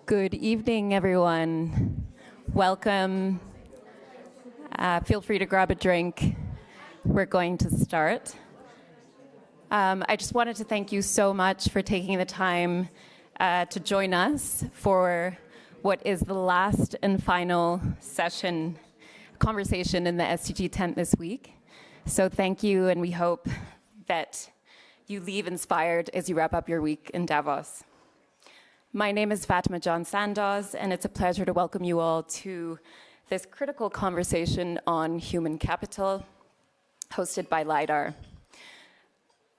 Good evening, everyone. Welcome. Feel free to grab a drink. We're going to start. I just wanted to thank you so much for taking the time to join us for what is the last and final conversation in the SDG tent this week. So thank you, and we hope that you leave inspired as you wrap up your week in Davos. My name is Fatima John Sandoz, and it's a pleasure to welcome you all to this critical conversation on human capital, hosted by Leidar.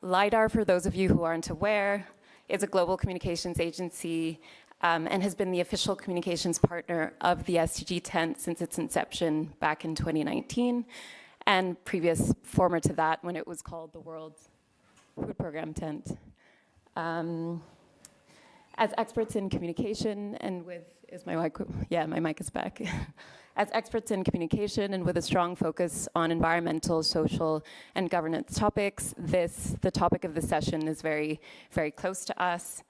Leidar, for those of you who aren't aware, is a global communications agency and has been the official communications partner of the SDG tent since its inception back in 2019, and former to that when it was called the World Food Program tent. As experts in communication and with, my mic is back. As experts in communication and with a strong focus on environmental, social, and governance topics, the topic of this session is very, very close to us.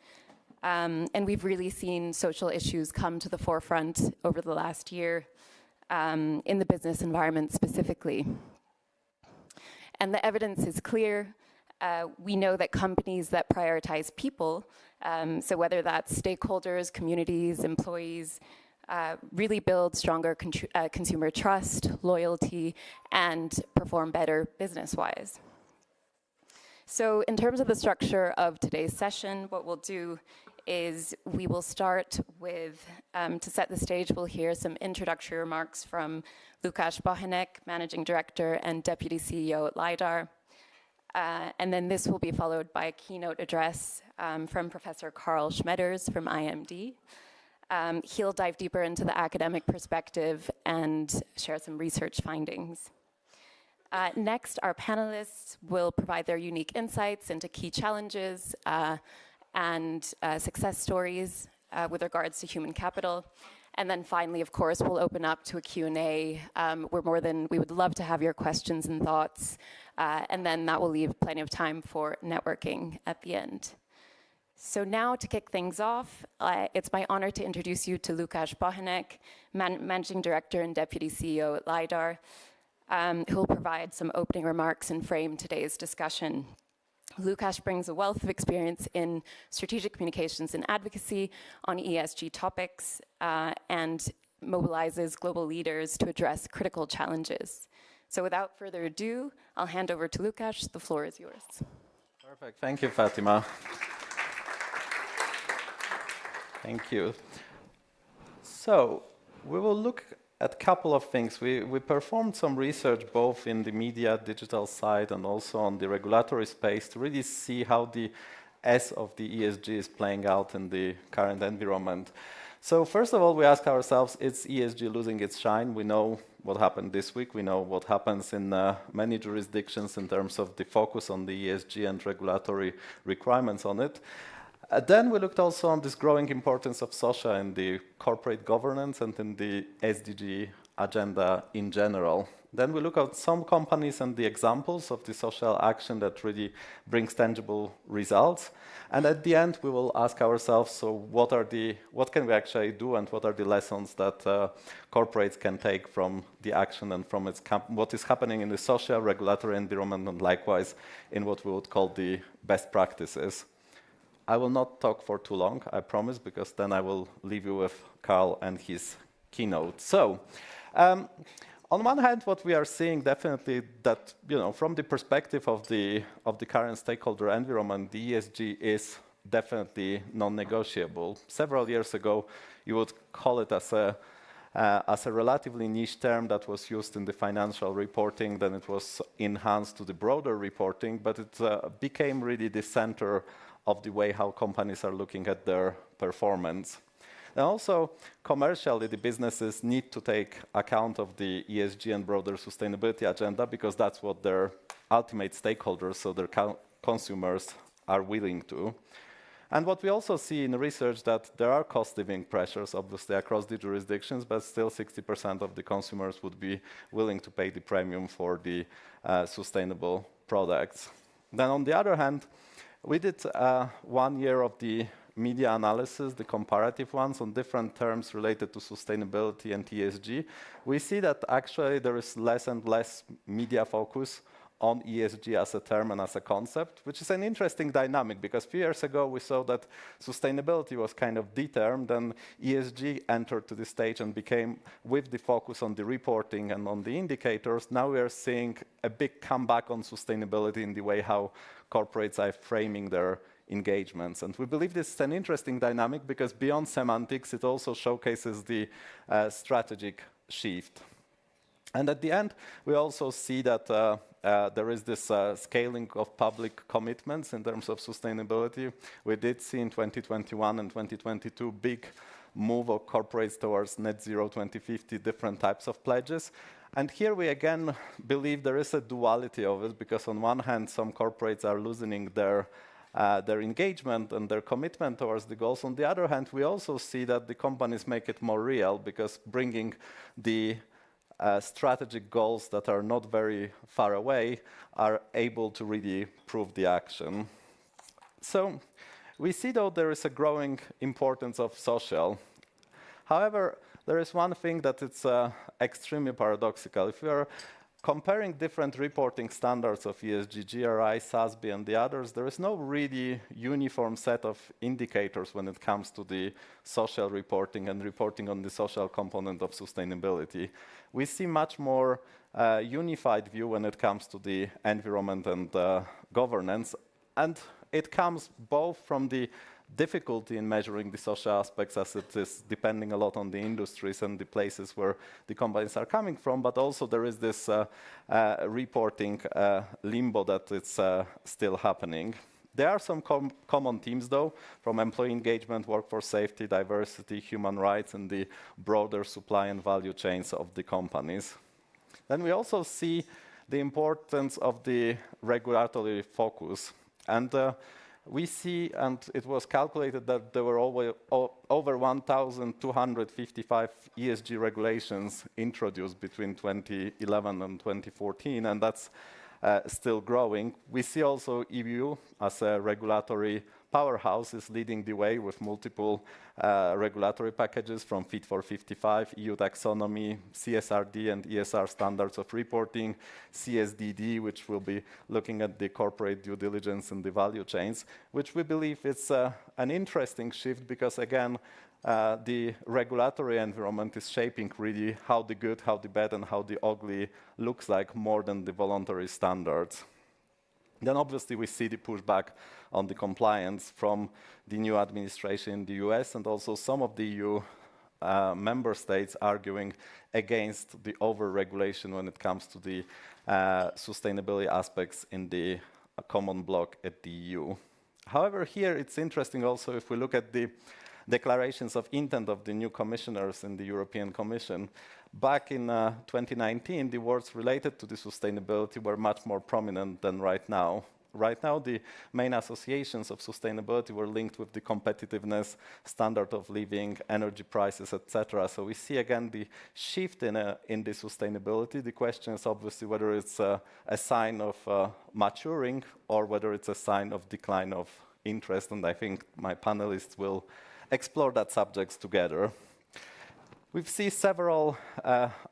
And we've really seen social issues come to the forefront over the last year in the business environment specifically. And the evidence is clear. We know that companies that prioritize people, so whether that's stakeholders, communities, employees, really build stronger consumer trust, loyalty, and perform better business-wise. So in terms of the structure of today's session, what we'll do is we will start with, to set the stage, we'll hear some introductory remarks from Lukasz, Bochenek, Managing Director and Deputy CEO at Leidar. And then this will be followed by a keynote address from Professor Karl Schmedders from IMD. He'll dive deeper into the academic perspective and share some research findings. Next, our panelists will provide their unique insights into key challenges and success stories with regards to human capital. And then finally, of course, we'll open up to a Q&A. We would love to have your questions and thoughts. And then that will leave plenty of time for networking at the end. So now to kick things off, it's my honor to introduce you to Lukasz Bochenek, Managing Director and Deputy CEO at Leidar, who will provide some opening remarks and frame today's discussion. Lukasz brings a wealth of experience in strategic communications and advocacy on ESG topics and mobilizes global leaders to address critical challenges. So without further ado, I'll hand over to Lukasz. The floor is yours. Perfect. Thank you, Fatima. Thank you. So we will look at a couple of things. We performed some research both in the media, digital side, and also on the regulatory space to really see how the S of the ESG is playing out in the current environment. So first of all, we ask ourselves, is ESG losing its shine? We know what happened this week. We know what happens in many jurisdictions in terms of the focus on the ESG and regulatory requirements on it. Then we looked also on this growing importance of social in the corporate governance and in the SDG agenda in general. Then we look at some companies and the examples of the social action that really brings tangible results. And at the end, we will ask ourselves, so what can we actually do and what are the lessons that corporates can take from the action and from what is happening in the social regulatory environment and likewise in what we would call the best practices. I will not talk for too long, I promise, because then I will leave you with Karl and his keynote. So, on one hand, what we are seeing definitely that, from the perspective of the current stakeholder environment, the ESG is definitely non-negotiable. Several years ago, you would call it as a relatively niche term that was used in the financial reporting, then it was enhanced to the broader reporting, but it became really the center of the way how companies are looking at their performance. And also, commercially, the businesses need to take account of the ESG and broader sustainability agenda because that's what their ultimate stakeholders, so their consumers, are willing to. And what we also see in research that there are cost-living pressures, obviously, across the jurisdictions, but still 60% of the consumers would be willing to pay the premium for the sustainable products. Then on the other hand, we did 1 year of the media analysis, the comparative ones on different terms related to sustainability and ESG, we see that actually there is less and less media focus on ESG as a term and as a concept, which is an interesting dynamic because a few years ago we saw that sustainability was kind of the term, then ESG entered to the stage and became, with the focus on the reporting and on the indicators, now we are seeing a big comeback on sustainability in the way how corporates are framing their engagements. And we believe this is an interesting dynamic because beyond semantics, it also showcases the strategic shift. And at the end, we also see that there is this scaling of public commitments in terms of sustainability. We did see in 2021 and 2022 big move of corporates towards net zero 2050, different types of pledges. And here we again believe there is a duality of it because on one hand, some corporates are loosening their engagement and their commitment towards the goals. On the other hand, we also see that the companies make it more real because bringing the strategic goals that are not very far away are able to really prove the action. So we see though there is a growing importance of social. However, there is one thing that it's extremely paradoxical. If we are comparing different reporting standards of ESG, GRI, SASB, and the others, there is no really uniform set of indicators when it comes to the social reporting and reporting on the social component of sustainability. We see much more unified view when it comes to the environment and governance, and it comes both from the difficulty in measuring the social aspects as it is depending a lot on the industries and the places where the companies are coming from, but also there is this reporting limbo that it's still happening. There are some common themes though, from employee engagement, workforce safety, diversity, human rights, and the broader supply and value chains of the companies. Then we also see the importance of the regulatory focus. And we see, and it was calculated that there were over 1,255 ESG regulations introduced between 2011 and 2014, and that's still growing. We see also EU as a regulatory powerhouse is leading the way with multiple regulatory packages from Fit for 55, EU taxonomy, CSRD and ESR standards of reporting, CSDD, which will be looking at the corporate due diligence and the value chains, which we believe is an interesting shift because, again, the regulatory environment is shaping really how the good, how the bad, and how the ugly looks like more than the voluntary standards. Then obviously we see the pushback on the compliance from the new administration in the US and also some of the EU member states arguing against the over-regulation when it comes to the sustainability aspects in the common bloc at the EU. However, here it's interesting also if we look at the declarations of intent of the new commissioners in the European Commission. Back in 2019, the words related to the sustainability were much more prominent than right now. Right now, the main associations of sustainability were linked with the competitiveness, standard of living, energy prices, etc. So we see again the shift in the sustainability. The question is obviously whether it's a sign of maturing or whether it's a sign of decline of interest, and I think my panelists will explore that subjects together. We see several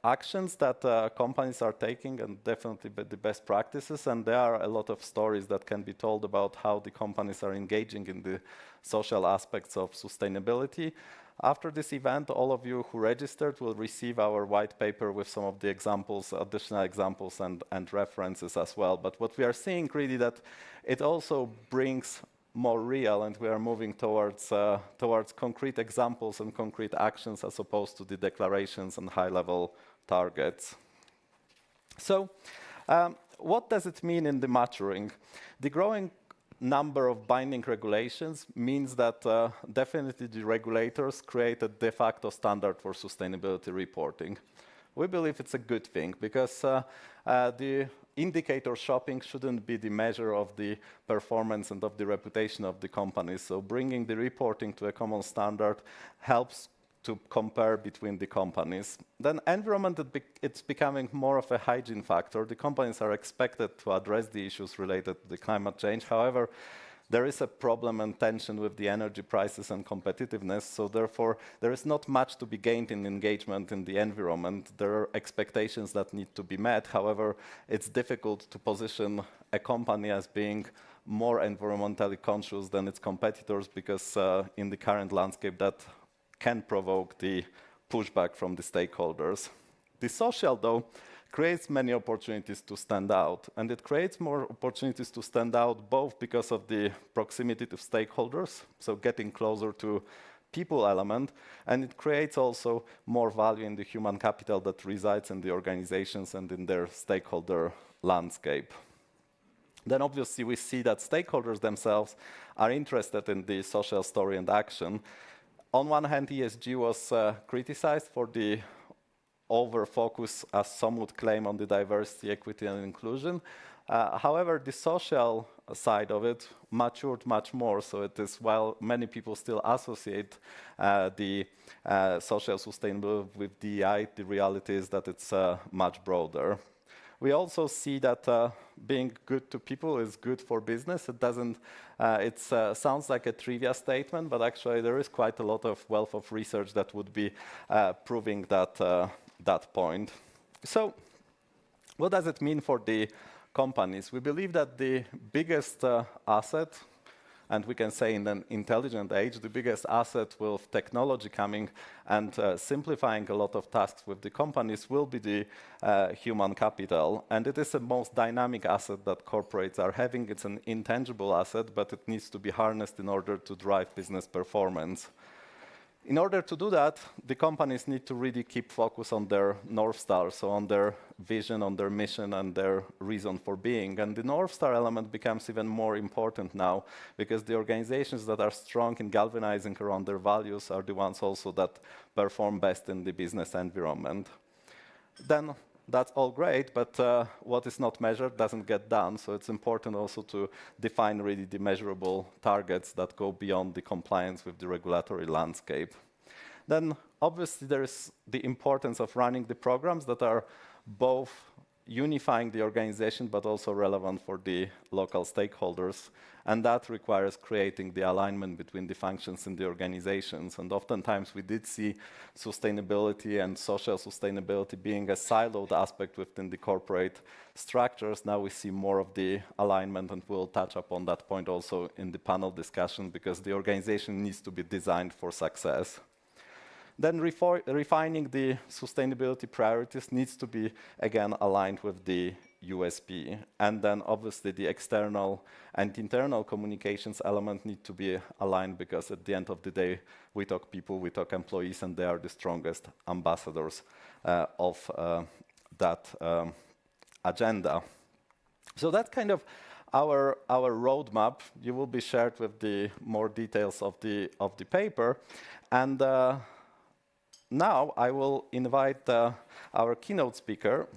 actions that companies are taking and definitely the best practices, and there are a lot of stories that can be told about how the companies are engaging in the social aspects of sustainability. After this event, all of you who registered will receive our white paper with some of the examples, additional examples and references as well. But what we are seeing really that it also brings more real, and we are moving towards concrete examples and concrete actions as opposed to the declarations and high-level targets. So what does it mean in the maturing? The growing number of binding regulations means that definitely the regulators create a de facto standard for sustainability reporting. We believe it's a good thing because the indicator shopping shouldn't be the measure of the performance and of the reputation of the companies. So bringing the reporting to a common standard helps to compare between the companies. Then environment, it's becoming more of a hygiene factor. The companies are expected to address the issues related to the climate change. However, there is a problem and tension with the energy prices and competitiveness, so therefore there is not much to be gained in engagement in the environment. There are expectations that need to be met. However, it's difficult to position a company as being more environmentally conscious than its competitors, because in the current landscape that can provoke the pushback from the stakeholders. The social, though, creates many opportunities to stand out, and it creates more opportunities to stand out both because of the proximity to stakeholders, so getting closer to people element, and it creates also more value in the human capital that resides in the organizations and in their stakeholder landscape. Then obviously we see that stakeholders themselves are interested in the social story and action. On one hand, ESG was criticized for the over-focus, as some would claim, on the diversity, equity, and inclusion. However, the social side of it matured much more. So it is, while many people still associate the social sustainability with DEI, the reality is that it's much broader. We also see that being good to people is good for business. It doesn't. It sounds like a trivia statement, but actually there is quite a lot of wealth of research that would be proving that point. So, what does it mean for the companies? We believe that the biggest asset, and we can say in an intelligent age, the biggest asset with technology coming and simplifying a lot of tasks with the companies will be the human capital. And it is the most dynamic asset that corporates are having. It's an intangible asset, but it needs to be harnessed in order to drive business performance. In order to do that, the companies need to really keep focus on their North Star, so on their vision, on their mission, and their reason for being. And the North Star element becomes even more important now, because the organizations that are strong in galvanizing around their values are the ones also that perform best in the business environment. Then that's all great, but what is not measured doesn't get done. So it's important also to define really the measurable targets that go beyond the compliance with the regulatory landscape. Then obviously there is the importance of running the programs that are both unifying the organization but also relevant for the local stakeholders. And that requires creating the alignment between the functions in the organizations. And oftentimes we did see sustainability and social sustainability being a siloed aspect within the corporate structures. Now we see more of the alignment, and we'll touch upon that point also in the panel discussion, because the organization needs to be designed for success. Then refining the sustainability priorities needs to be, again, aligned with the USP. And then obviously the external and internal communications element need to be aligned, because at the end of the day, we talk people, we talk employees, and they are the strongest ambassadors of that agenda. So that's kind of our roadmap. You will be shared with the more details of the paper. And now I will invite our keynote speaker,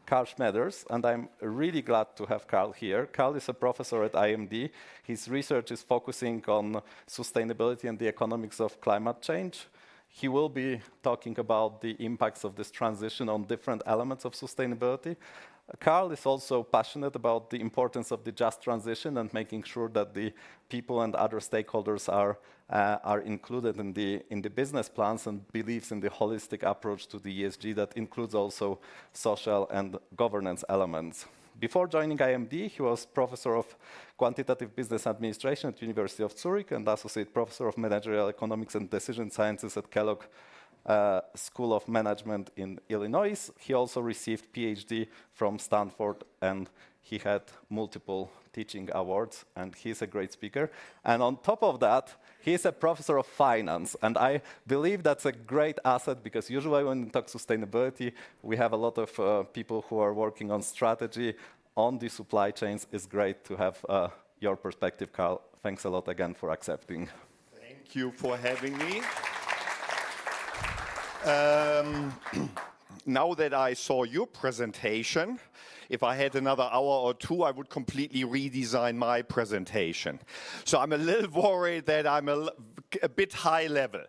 Karl Schmedders, and I'm really glad to have Karl here. Karl is a professor at IMD. His research is focusing on sustainability and the economics of climate change. He will be talking about the impacts of this transition on different elements of sustainability. Karl is also passionate about the importance of the just transition and making sure that the people and other stakeholders are included in the business plans, and believes in the holistic approach to the ESG that includes also social and governance elements. Before joining IMD, he was professor of quantitative business administration at the University of Zurich and associate professor of managerial economics and decision sciences at Kellogg School of Management in Illinois. He also received PhD from Stanford, and he had multiple teaching awards, and he's a great speaker. And on top of that, he's a professor of finance, and I believe that's a great asset, because usually when we talk sustainability, we have a lot of people who are working on strategy on the supply chains. It's great to have your perspective, Karl. Thanks a lot again for accepting. Thank you for having me. Now that I saw your presentation, if I had another hour or two, I would completely redesign my presentation. So I'm a little worried that I'm a bit high level.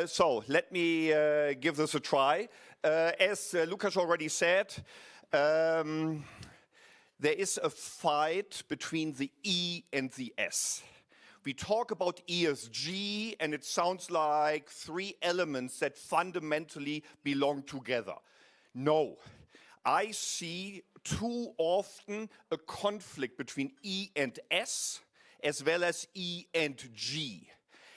So let me give this a try. As Lukasz already said, there is a fight between the E and the S. We talk about ESG, and it sounds like three elements that fundamentally belong together. No, I see too often a conflict between E and S, as well as E and G.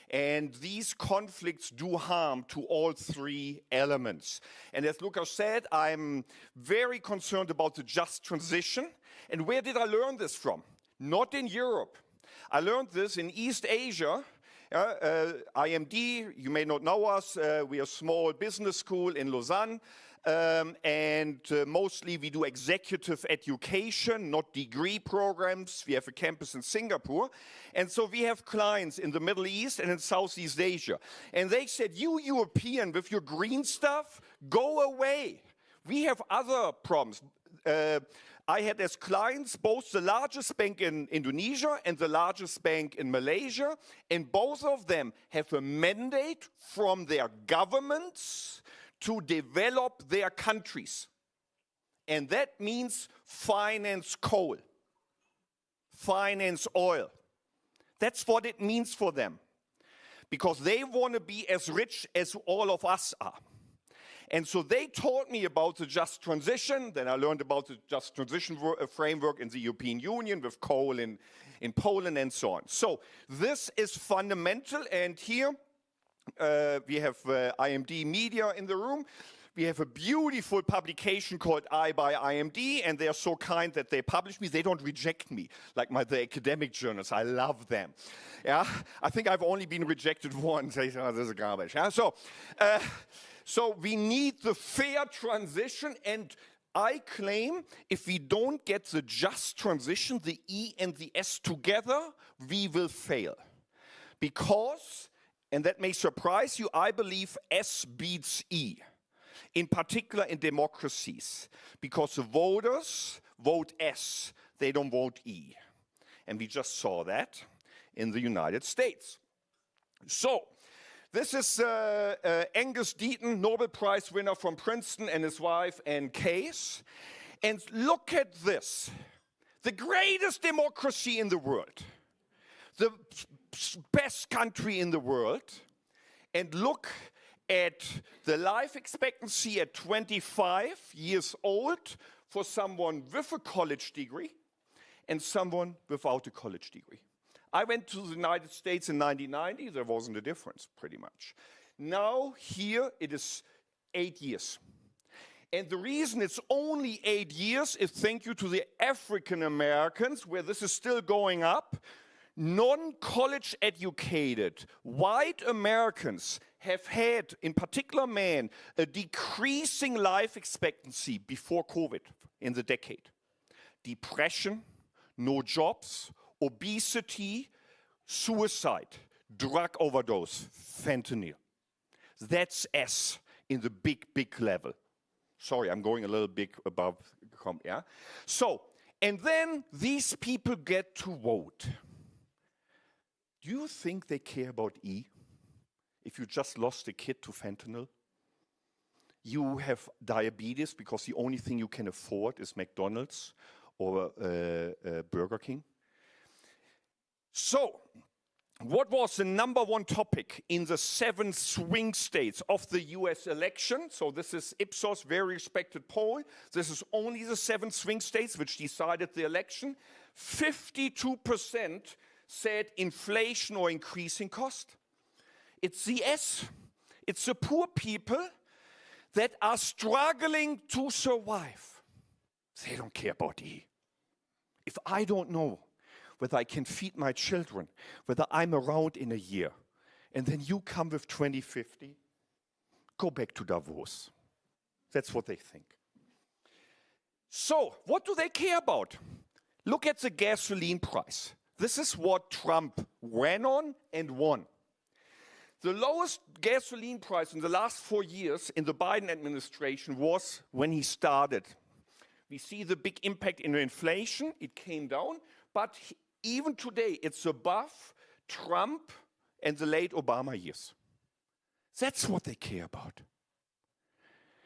And these conflicts do harm to all three elements. And as Lukasz said, I'm very concerned about the just transition. And where did I learn this from? Not in Europe. I learned this in East Asia. IMD, you may not know us, we are a small business school in Lausanne. Mostly we do executive education, not degree programs. We have a campus in Singapore. And so we have clients in the Middle East and in Southeast Asia. And they said, you European with your green stuff, go away. We have other problems. I had as clients both the largest bank in Indonesia and the largest bank in Malaysia. And both of them have a mandate from their governments to develop their countries. And that means finance coal, finance oil. That's what it means for them. Because they want to be as rich as all of us are. And so they taught me about the just transition. Then I learned about the just transition framework in the European Union with coal in Poland and so on. So this is fundamental. And here we have IMD Media in the room. We have a beautiful publication called I by IMD, and they are so kind that they publish me. They don't reject me like the academic journals. I love them. Yeah, I think I've only been rejected once. They say, oh, this is garbage. Yeah? So we need the fair transition, and I claim if we don't get the just transition, the E and the S together, we will fail. Because, and that may surprise you, I believe S beats E, in particular in democracies, because the voters vote S, they don't vote E. And we just saw that in the United States. So, this is Angus Deaton, Nobel Prize winner from Princeton, and his wife, Anne Case. And look at this. The greatest democracy in the world. The best country in the world. And look at the life expectancy at 25 years old for someone with a college degree and someone without a college degree. I went to the United States in 1990. There wasn't a difference, pretty much. Now, here, it is 8 years. And the reason it's only 8 years is thank you to the African Americans, where this is still going up. Non-college educated white Americans have had, in particular men, a decreasing life expectancy before COVID in the decade. Depression, no jobs, obesity, suicide, drug overdose, fentanyl. That's S in the big, big level. Sorry, I'm going a little big above, yeah? So, and then these people get to vote. Do you think they care about E? If you just lost a kid to fentanyl? You have diabetes because the only thing you can afford is McDonald's or Burger King? So, what was the number one topic in the 7 swing states of the US election? So this is Ipsos, very respected poll. This is only the 7 swing states which decided the election. 52% said inflation or increasing cost. It's the S. It's the poor people that are struggling to survive. They don't care about E. If I don't know whether I can feed my children, whether I'm around in a year, and then you come with 2050, go back to Davos. That's what they think. So, what do they care about? Look at the gasoline price. This is what Trump ran on and won. The lowest gasoline price in the last 4 years in the Biden administration was when he started. We see the big impact in inflation. It came down, but even today, it's above Trump and the late Obama years. That's what they care about.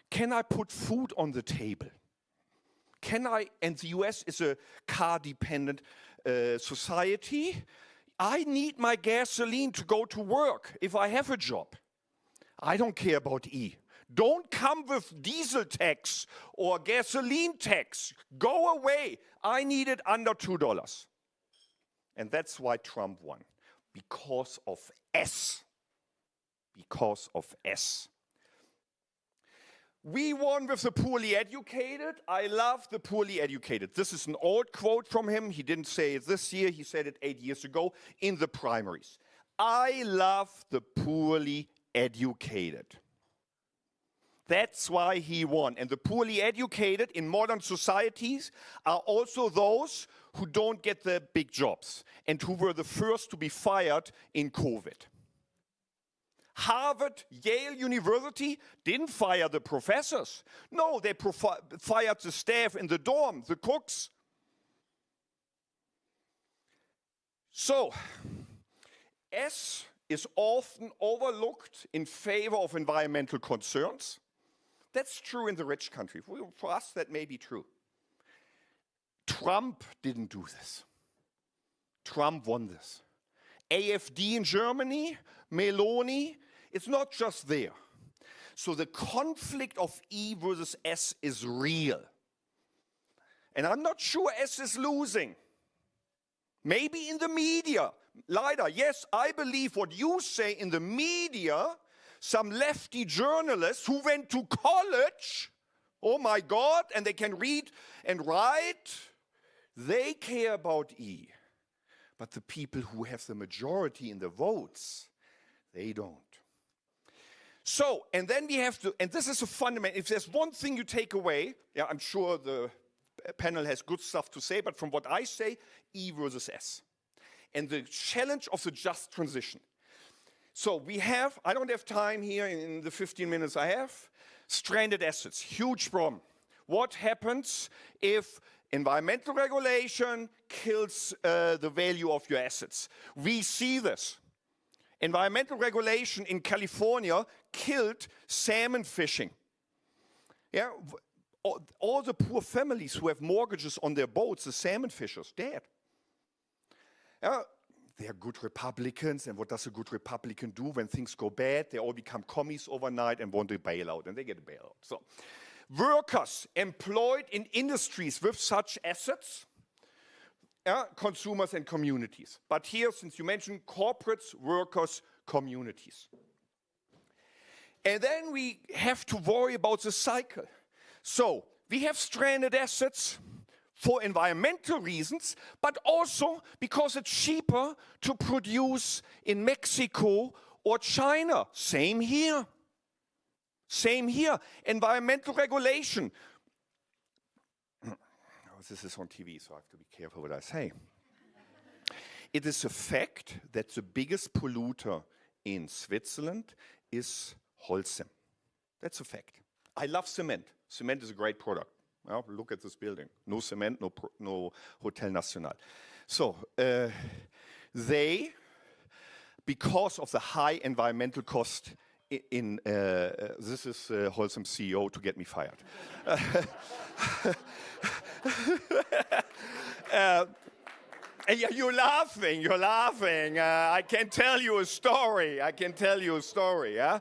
Can I put food on the table? and the US is a car-dependent society, I need my gasoline to go to work if I have a job. I don't care about E. Don't come with diesel tax or gasoline tax. Go away. I need it under $2. And that's why Trump won. Because of S. Because of S. We won with the poorly educated. I love the poorly educated. This is an old quote from him. He didn't say it this year. He said it 8 years ago in the primaries. I love the poorly educated. That's why he won. And the poorly educated in modern societies are also those who don't get the big jobs and who were the first to be fired in COVID. Harvard, Yale University didn't fire the professors. No, they fired the staff in the dorm, the cooks. So, S is often overlooked in favor of environmental concerns. That's true in the rich country. For us, that may be true. Trump didn't do this. Trump won this. AfD in Germany, Meloni, it's not just there. So the conflict of E versus S is real. And I'm not sure S is losing. Maybe in the media. Leidar, yes, I believe what you say in the media, some lefty journalists who went to college, oh my God, and they can read and write, they care about E. But the people who have the majority in the votes, they don't. So, and then we have to, and this is a fundamental, if there's one thing you take away, yeah, I'm sure the panel has good stuff to say, but from what I say, E versus S. And the challenge of the just transition. So we have, I don't have time here in the 15 minutes I have, stranded assets, huge problem. What happens if environmental regulation kills the value of your assets? We see this. Environmental regulation in California killed salmon fishing. Yeah, all the poor families who have mortgages on their boats, the salmon fishers, dead. Yeah, they are good Republicans, and what does a good Republican do when things go bad? They all become commies overnight and want a bailout, and they get a bailout. So, workers employed in industries with such assets, consumers and communities. But here, since you mentioned corporates, workers, communities. And then we have to worry about the cycle. So we have stranded assets for environmental reasons, but also because it's cheaper to produce in Mexico or China. Same here. Same here. Environmental regulation. This is on TV, so I have to be careful what I say. It is a fact that the biggest polluter in Switzerland is Holcim. That's a fact. I love cement. Cement is a great product. Well, look at this building. No cement, no Hotel National. So they, because of the high environmental cost this is Holcim CEO to get me fired. And you're laughing. I can tell you a story. Yeah,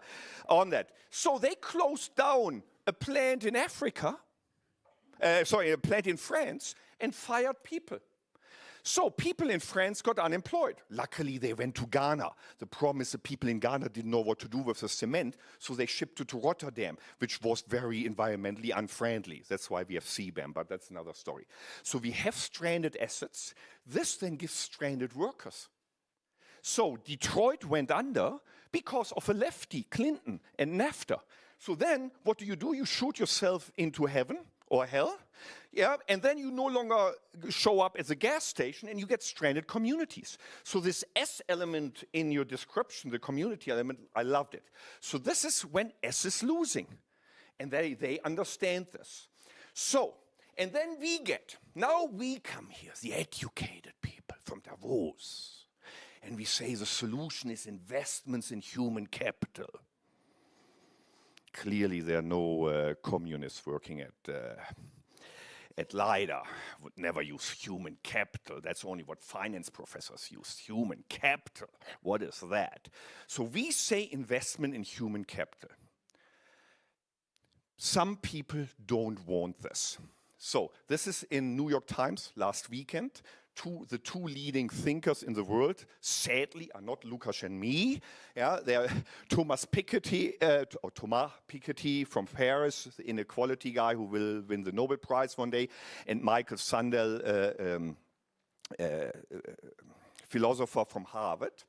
on that. So they closed down a plant in Africa, a plant in France, and fired people. So people in France got unemployed. Luckily, they went to Ghana. The problem is the people in Ghana didn't know what to do with the cement, so they shipped it to Rotterdam, which was very environmentally unfriendly. That's why we have CBAM, but that's another story. So we have stranded assets. This then gives stranded workers. So Detroit went under because of a lefty, Clinton, and NAFTA. So then, what do? You shoot yourself into heaven or hell, yeah, and then you no longer show up at a gas station and you get stranded communities. So this S element in your description, the community element, I loved it. So this is when S is losing, and they understand this. So, and then now we come here, the educated people from Davos, and we say the solution is investments in human capital. Clearly, there are no communists working at Leidar would never use human capital. That's only what finance professors use, human capital. What is that? So we say investment in human capital. Some people don't want this. So this is in New York Times last weekend. The two leading thinkers in the world, sadly, are not Lukasz and me. Yeah, they're Thomas Piketty from Paris, the inequality guy who will win the Nobel Prize one day, and Michael Sandel, philosopher from Harvard.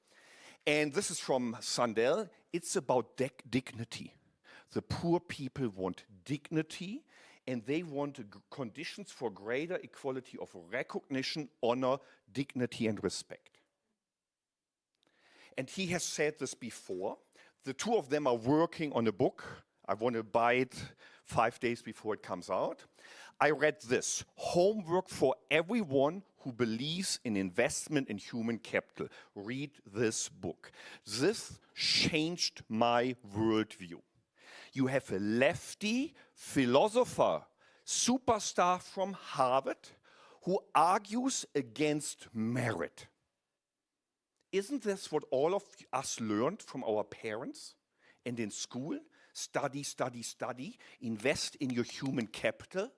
And this is from Sandel. It's about dignity. The poor people want dignity, and they want conditions for greater equality of recognition, honor, dignity, and respect. And he has said this before. The two of them are working on a book. I want to buy it 5 days before it comes out. I read this: homework for everyone who believes in investment in human capital. Read this book. This changed my worldview. You have a lefty philosopher, superstar from Harvard, who argues against merit. Isn't this what all of us learned from our parents and in school? Study, study, study, invest in your human capital.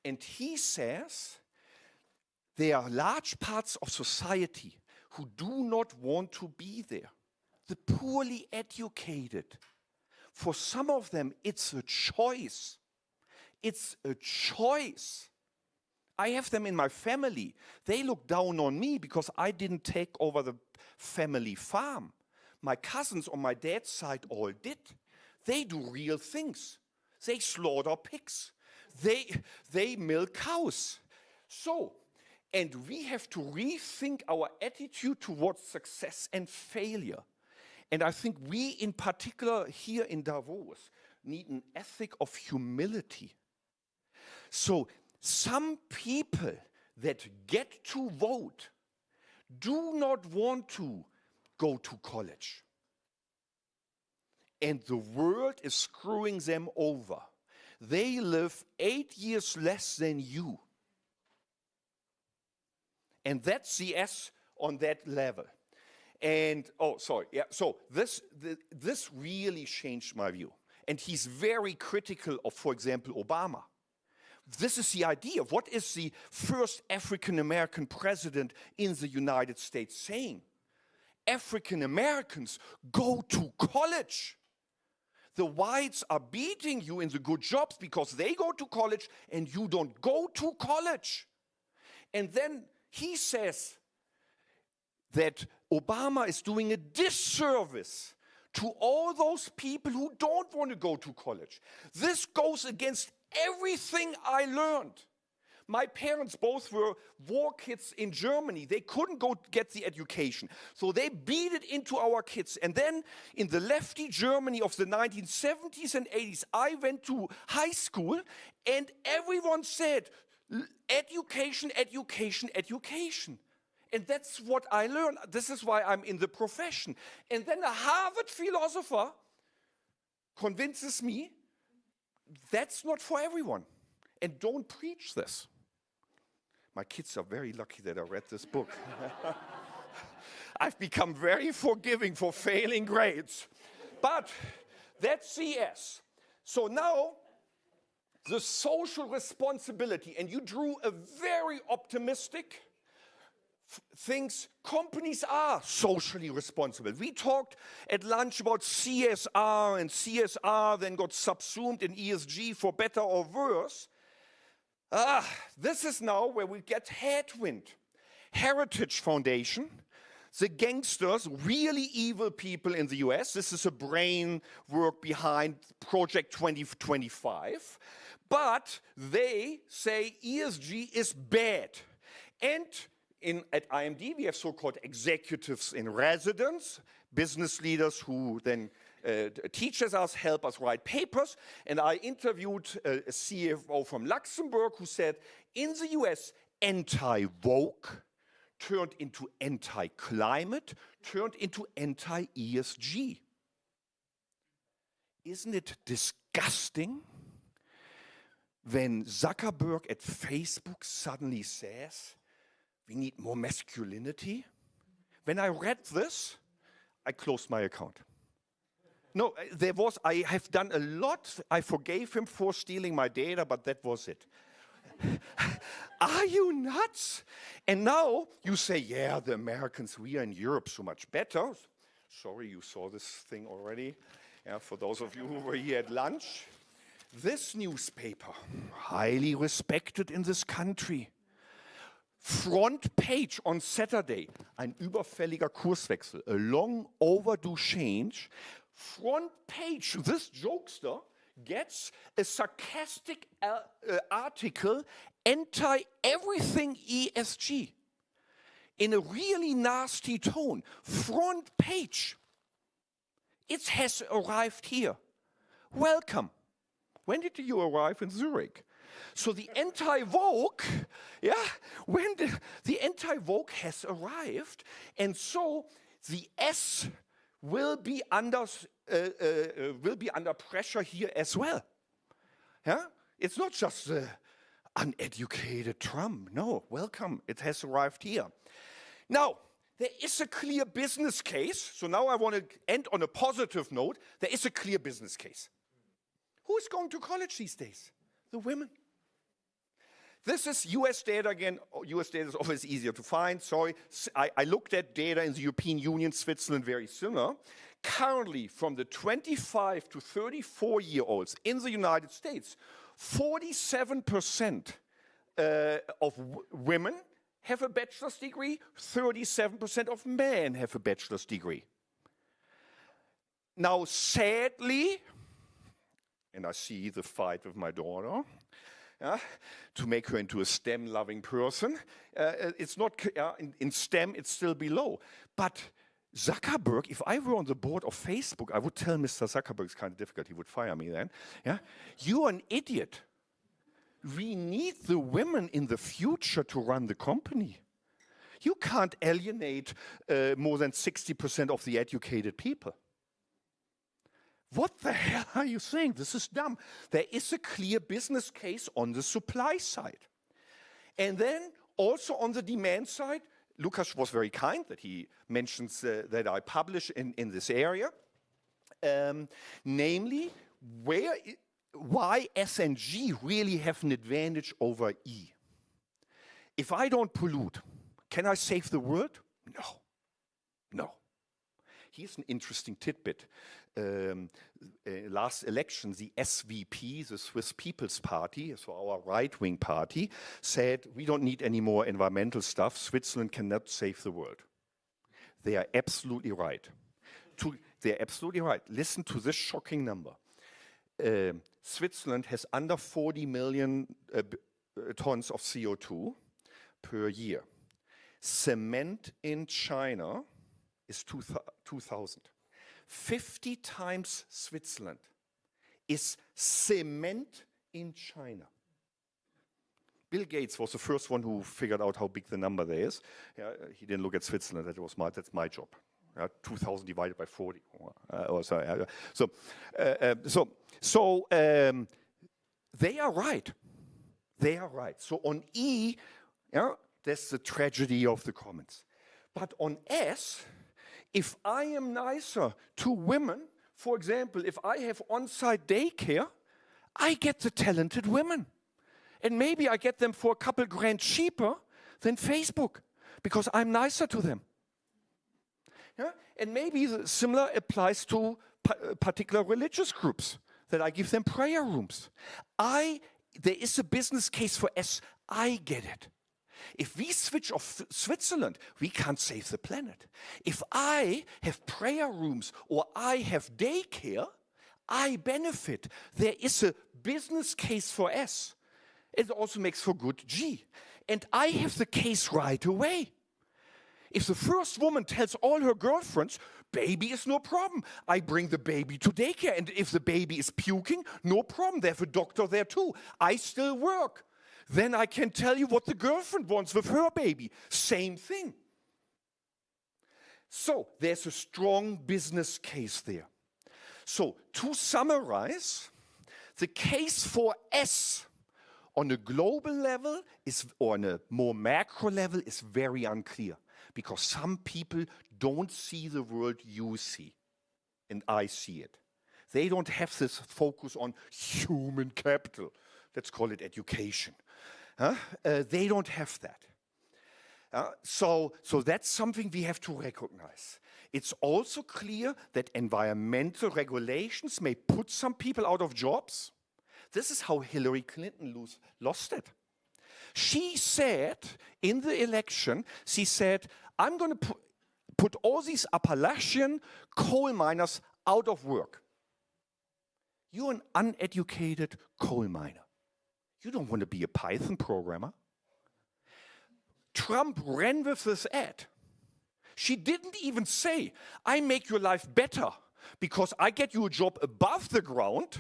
And he says there are large parts of society who do not want to be there. The poorly educated. For some of them, it's a choice. It's a choice. I have them in my family. They look down on me because I didn't take over the family farm. My cousins on my dad's side all did. They do real things. They slaughter pigs. They milk cows. So, and we have to rethink our attitude towards success and failure. And I think we, in particular here in Davos, need an ethic of humility. So some people that get to vote do not want to go to college. And the world is screwing them over. They live 8 years less than you. And that's the S on that level. And, so this really changed my view. And he's very critical of, for example, Obama. This is the idea. What is the first African-American president in the United States saying? African Americans go to college. The whites are beating you in the good jobs because they go to college and you don't go to college. And then he says that Obama is doing a disservice to all those people who don't want to go to college. This goes against everything I learned. My parents both were war kids in Germany. They couldn't go get the education. So they beat it into our kids. And then in the lefty Germany of the 1970s and 80s, I went to high school and everyone said, education, education, education. And that's what I learned. This is why I'm in the profession. And then a Harvard philosopher convinces me that's not for everyone. And don't preach this. My kids are very lucky that I read this book. I've become very forgiving for failing grades. But that's CS. So now, the social responsibility, and you drew a very optimistic things. Companies are socially responsible. We talked at lunch about CSR, and CSR then got subsumed in ESG for better or worse. This is now where we get headwind. Heritage Foundation, the gangsters, really evil people in the US. This is a brain work behind Project 2025. But they say ESG is bad. And at IMD, we have so-called executives in residence, business leaders who then teaches us, help us write papers. And I interviewed a CFO from Luxembourg who said, in the US, anti-woke turned into anti-climate, turned into anti-ESG. Isn't it disgusting? when Zuckerberg at Facebook suddenly says, we need more masculinity? When I read this, I closed my account. No, I have done a lot. I forgave him for stealing my data, but that was it. Are you nuts? And now you say, yeah, the Americans, we are in Europe so much better. Sorry, you saw this thing already. Yeah, for those of you who were here at lunch. This newspaper, highly respected in this country, front page on Saturday, ein überfälliger Kurswechsel, a long overdue change. Front page, this jokester gets a sarcastic article, anti-everything ESG, in a really nasty tone. Front page. It has arrived here. Welcome. When did you arrive in Zurich? So the anti-woke, yeah, when the anti-woke has arrived, and so the S will be under pressure here as well. Yeah, it's not just uneducated Trump. No, welcome. It has arrived here. Now, there is a clear business case. So now I want to end on a positive note. There is a clear business case. Who is going to college these days? The women. This is US data again. US data is always easier to find. Sorry, I looked at data in the European Union, Switzerland, very similar. Currently, from the 25 to 34-year-olds in the United States, 47% of women have a bachelor's degree, 37% of men have a bachelor's degree. Now, sadly, and I see the fight with my daughter, to make her into a STEM-loving person. It's not, in STEM, it's still below. But Zuckerberg, if I were on the board of Facebook, I would tell Mr. Zuckerberg, it's kind of difficult, he would fire me then. Yeah? You're an idiot. We need the women in the future to run the company. You can't alienate more than 60% of the educated people. What the hell are you saying? This is dumb. There is a clear business case on the supply side. And then also on the demand side, Lukasz was very kind that he mentions that I publish in this area. Namely, why S and G really have an advantage over E. If I don't pollute, can I save the world? No. No. Here's an interesting tidbit. Last election, the SVP, the Swiss People's Party, so our right-wing party, said we don't need any more environmental stuff. Switzerland cannot save the world. They are absolutely right. They're absolutely right. Listen to this shocking number. Switzerland has under 40 million tons of CO2 per year. Cement in China is 2,000. 50 times Switzerland is cement in China. Bill Gates was the first one who figured out how big the number there is. He didn't look at Switzerland, that's my job. 2,000 divided by 40. They are right. They are right. So on E, that's the tragedy of the commons. But on S, if I am nicer to women, for example, if I have on-site daycare, I get the talented women. And maybe I get them for a couple grand cheaper than Facebook, because I'm nicer to them. Yeah? And maybe similar applies to particular religious groups, that I give them prayer rooms. There is a business case for S. I get it. If we switch off Switzerland, we can't save the planet. If I have prayer rooms or I have daycare, I benefit. There is a business case for S. It also makes for good G. And I have the case right away. If the first woman tells all her girlfriends, baby is no problem, I bring the baby to daycare. And if the baby is puking, no problem, they have a doctor there too. I still work. Then I can tell you what the girlfriend wants with her baby. Same thing. So there's a strong business case there. So to summarize, the case for S on a global level or on a more macro level is very unclear, because some people don't see the world you see, and I see it. They don't have this focus on human capital. Let's call it education. They don't have that. So that's something we have to recognize. It's also clear that environmental regulations may put some people out of jobs. This is how Hillary Clinton lost it. She said in the election, she said, I'm going to put all these Appalachian coal miners out of work. You're an uneducated coal miner. You don't want to be a Python programmer. Trump ran with this ad. She didn't even say, I make your life better because I get you a job above the ground,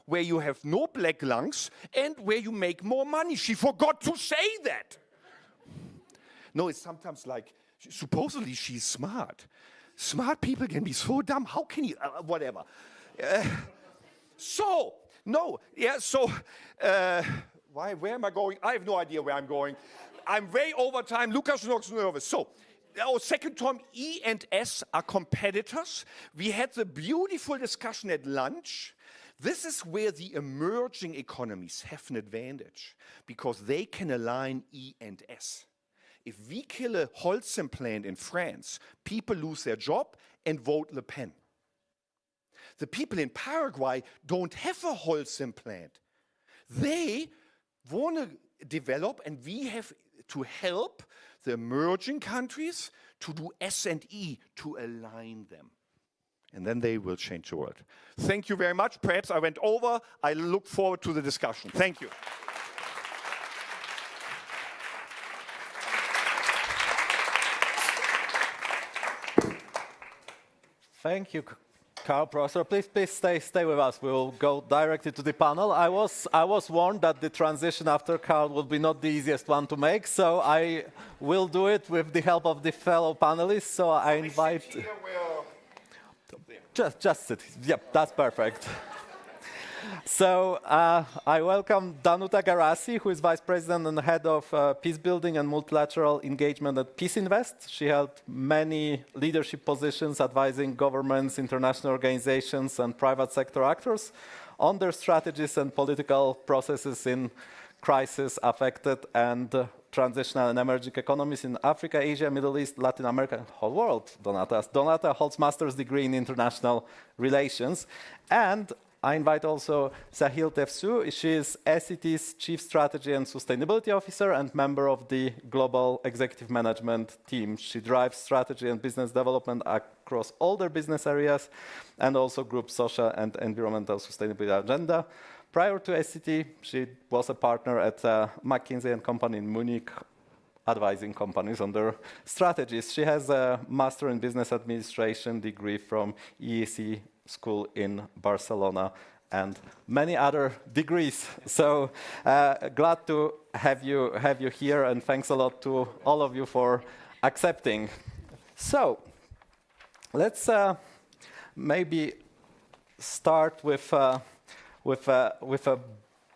where you have no black lungs and where you make more money. She forgot to say that. No, it's sometimes like, supposedly she's smart. Smart people can be so dumb. How can you, whatever. Where am I going? I have no idea where I'm going. I'm way over time. Lukasz looks nervous. So, our second term, E and S are competitors. We had the beautiful discussion at lunch. This is where the emerging economies have an advantage, because they can align E and S. If we kill a Holcim plant in France, people lose their job and vote Le Pen. The people in Paraguay don't have a Holcim plant. They want to develop, and we have to help the emerging countries to do S and E, to align them. And then they will change the world. Thank you very much. Perhaps I went over. I look forward to the discussion. Thank you. Thank you, Karl, Professor. Please stay with us. We will go directly to the panel. I was warned that the transition after Karl would be not the easiest one to make, so I will do it with the help of the fellow panelists. So I invite. Just sit. Yep, that's perfect. So I welcome Danuta Garasi, who is Vice President and Head of Peace Building and Multilateral Engagement at Peaceinvest. She held many leadership positions advising governments, international organizations, and private sector actors on their strategies and political processes in crisis-affected and transitional and emerging economies in Africa, Asia, Middle East, Latin America, and the whole world. Donata holds master's degree in international relations. And I invite also Sahil Tesfu. She is Essity's Chief Strategy and Sustainability Officer and member of the Global Executive Management team. She drives strategy and business development across all their business areas and also group social and environmental sustainability agenda. Prior to Essity, she was a partner at McKinsey & Company in Munich, advising companies on their strategies. She has a Master in Business Administration degree from EEC School in Barcelona and many other degrees. So glad to have you here, and thanks a lot to all of you for accepting. So let's maybe start with a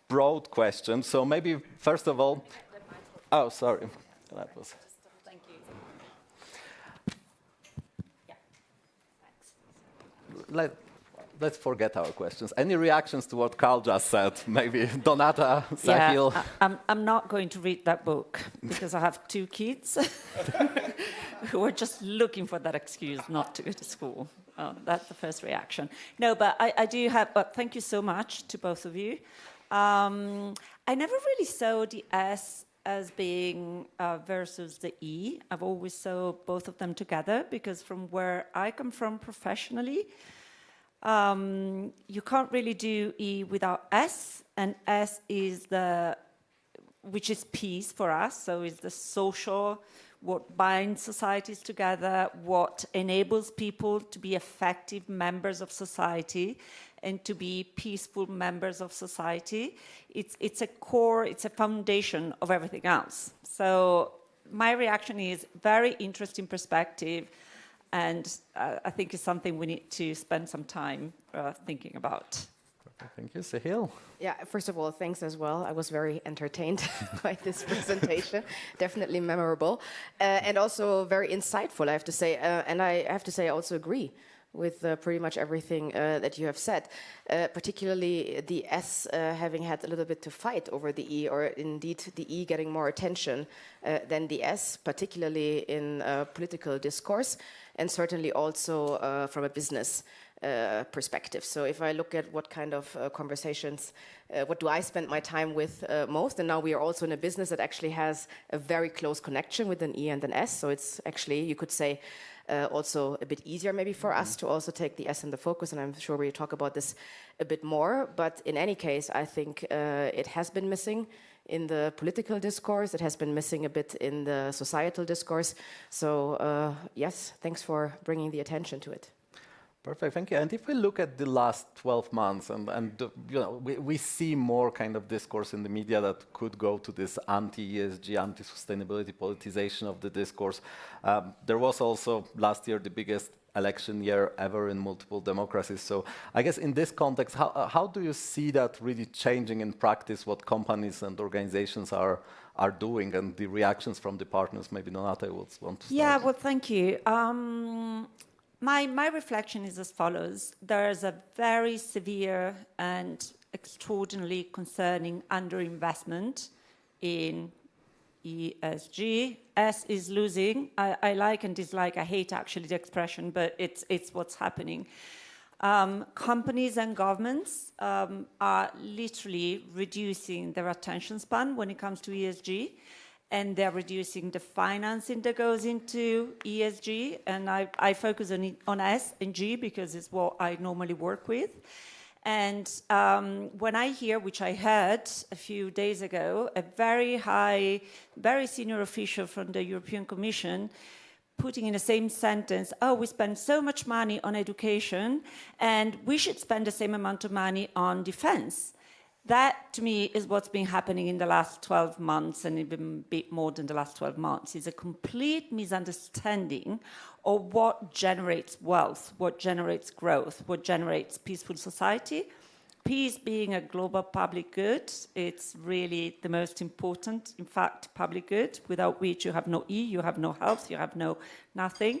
broad question. So maybe first of all, oh, sorry, that was. Thank you. Yeah. Thanks. Let's forget our questions. Any reactions to what Karl just said? Maybe Donata, Sahil? Yeah, I'm not going to read that book because I have 2 kids who are just looking for that excuse not to go to school. That's the first reaction. No, but I do have, but thank you so much to both of you. I never really saw the S as being versus the E. I've always saw both of them together, because from where I come from professionally, you can't really do E without S, and S is which is peace for us, so it's the social, what binds societies together, what enables people to be effective members of society and to be peaceful members of society. It's a core, it's a foundation of everything else. So my reaction is very interesting perspective, and I think it's something we need to spend some time thinking about. Thank you, Sahil. Yeah, first of all, thanks as well. I was very entertained by this presentation. Definitely memorable. And also very insightful, I have to say. And I have to say, I also agree with pretty much everything that you have said. Particularly the S having had a little bit to fight over the E, or indeed the E getting more attention than the S, particularly in political discourse, and certainly also from a business perspective. So if I look at what kind of conversations, what do I spend my time with most, and now we are also in a business that actually has a very close connection with an E and an S, so it's actually, you could say, also a bit easier maybe for us to also take the S in the focus, and I'm sure we'll talk about this a bit more, but in any case, I think it has been missing in the political discourse, it has been missing a bit in the societal discourse, so yes, thanks for bringing the attention to it. Perfect, thank you. And if we look at the last 12 months, and you know, we see more kind of discourse in the media that could go to this anti-ESG, anti-sustainability politicization of the discourse. There was also last year the biggest election year ever in multiple democracies. So I guess in this context, how do you see that really changing in practice, what companies and organizations are doing, and the reactions from the partners? Maybe Donata would want to start. Yeah, well, thank you. My reflection is as follows. There is a very severe and extraordinarily concerning underinvestment in ESG. S is losing. I like and dislike, I hate actually the expression, but it's what's happening. Companies and governments are literally reducing their attention span when it comes to ESG. And they're reducing the financing that goes into ESG. And I focus on S and G because it's what I normally work with. And when I hear, which I heard a few days ago, a very high, very senior official from the European Commission putting in the same sentence, oh, we spend so much money on education and we should spend the same amount of money on defense. That, to me, is what's been happening in the last 12 months, and even a bit more than the last 12 months. It's a complete misunderstanding of what generates wealth, what generates growth, what generates peaceful society. Peace being a global public good, it's really the most important, in fact, public good, without which you have no E, you have no health, you have no nothing.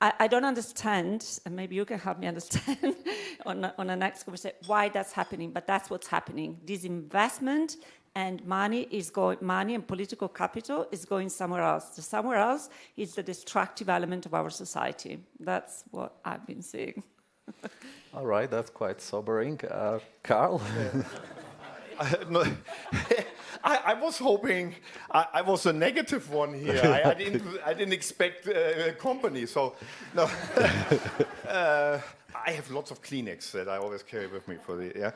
I don't understand, and maybe you can help me understand on the next conversation, why that's happening, but that's what's happening. This investment and money and political capital is going somewhere else. The somewhere else is the destructive element of our society. That's what I've been seeing. All right, that's quite sobering. Karl? I was hoping I was a negative one here. I didn't expect a company, so no. I have lots of Kleenex that I always carry with me for the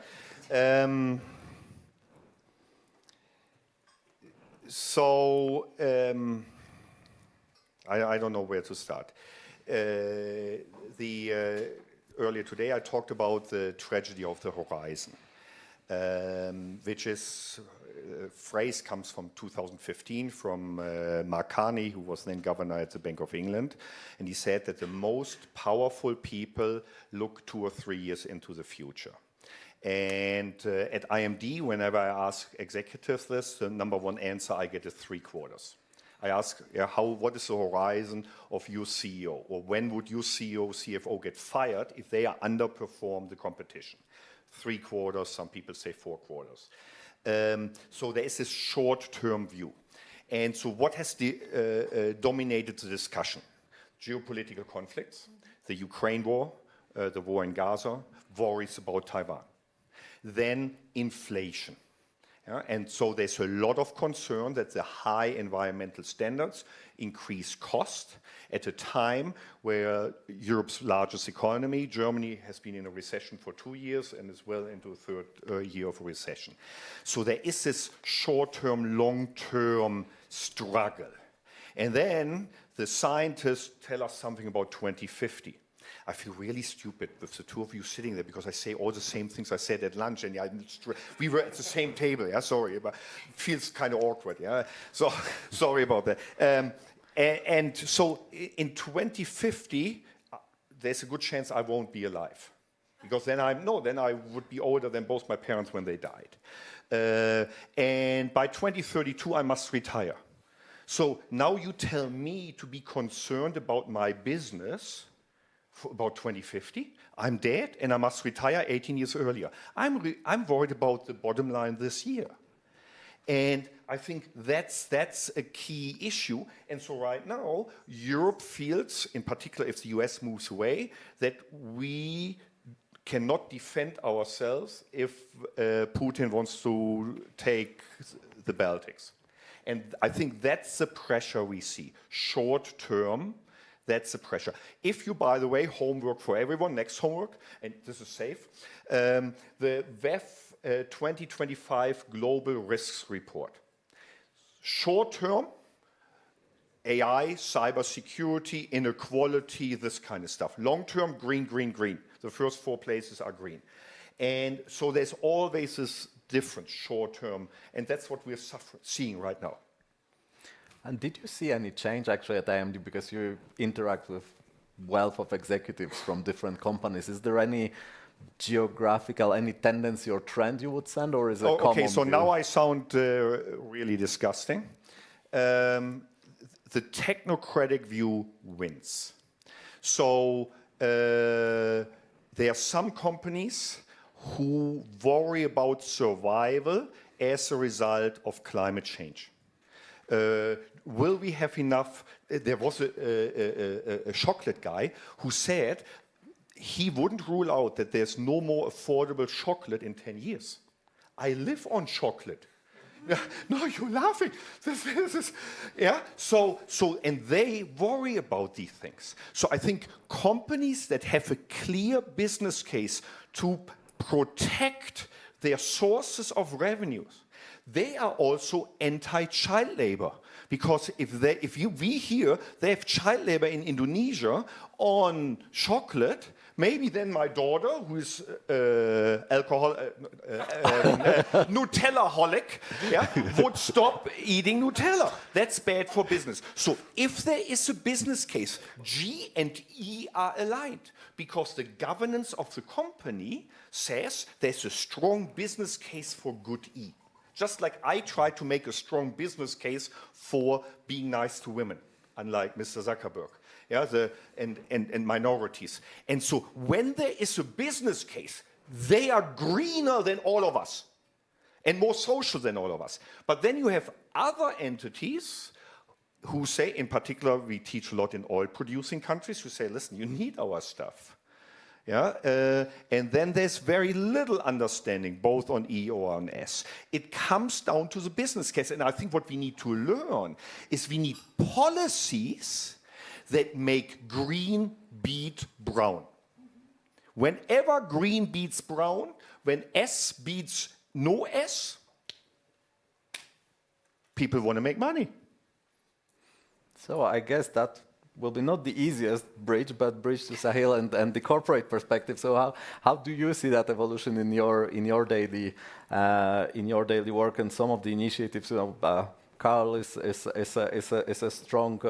I don't know where to start. Earlier today I talked about the tragedy of the horizon. Which is, phrase comes from 2015 from Mark Carney, who was then governor at the Bank of England. And he said that the most powerful people look 2 or 3 years into the future. And at IMD, whenever I ask executives this, the number one answer I get is 3 quarters. I ask, what is the horizon of your CEO? Or when would your CEO, CFO get fired if they are underperform the competition? 3 quarters, some people say 4 quarters. So there is this short-term view. And so what has dominated the discussion? Geopolitical conflicts, the Ukraine war, the war in Gaza, worries about Taiwan. Then inflation. And so there's a lot of concern that the high environmental standards increase cost at a time where Europe's largest economy, Germany, has been in a recession for 2 years and is well into the 3rd year of a recession. So there is this short-term, long-term struggle. And then the scientists tell us something about 2050. I feel really stupid with the 2 of you sitting there because I say all the same things I said at lunch, and we were at the same table. Yeah, sorry, but it feels kind of awkward. Yeah, so sorry about that. And so in 2050, there's a good chance I won't be alive because then I would be older than both my parents when they died. And by 2032, I must retire. So now you tell me to be concerned about my business for about 2050. I'm dead and I must retire 18 years earlier. I'm worried about the bottom line this year. And I think that's a key issue. And so right now, Europe feels, in particular if the US moves away, that we cannot defend ourselves if Putin wants to take the Baltics. And I think that's the pressure we see. Short term, that's the pressure. If you, by the way, homework for everyone, next homework, and this is safe, the WEF 2025 Global Risks Report. Short term, AI, cybersecurity, inequality, this kind of stuff. Long term, green, green, green. The first 4 places are green. And so there's always this difference, short term, and that's what we're seeing right now. And did you see any change actually at IMD, because you interact with wealth of executives from different companies? Is there any geographical, any tendency or trend you would send, or is it common? Okay, so view? now I sound really disgusting. The technocratic view wins. So there are some companies who worry about survival as a result of climate change. Will we have enough? There was a chocolate guy who said he wouldn't rule out that there's no more affordable chocolate in 10 years. I live on chocolate. No, you're laughing. This is, yeah. So, and they worry about these things. So I think companies that have a clear business case to protect their sources of revenues, they are also anti-child labor. Because we hear they have child labor in Indonesia on chocolate, maybe then my daughter, who is Nutella-holic, yeah, would stop eating Nutella. That's bad for business. So if there is a business case, G and E are aligned, because the governance of the company says there's a strong business case for good E. Just like I try to make a strong business case for being nice to women, unlike Mr. Zuckerberg, yeah, and minorities. And so when there is a business case, they are greener than all of us and more social than all of us. But then you have other entities who say, in particular, we teach a lot in oil-producing countries, who say, listen, you need our stuff. Yeah, and then there's very little understanding, both on E or on S. It comes down to the business case, and I think what we need to learn is we need policies that make green beat brown. Whenever green beats brown, when S beats no S, people want to make money. So I guess that will be not the easiest bridge, but bridge to Sahil and the corporate perspective. So how do you see that evolution in your daily work and some of the initiatives? You know, Karl is a strong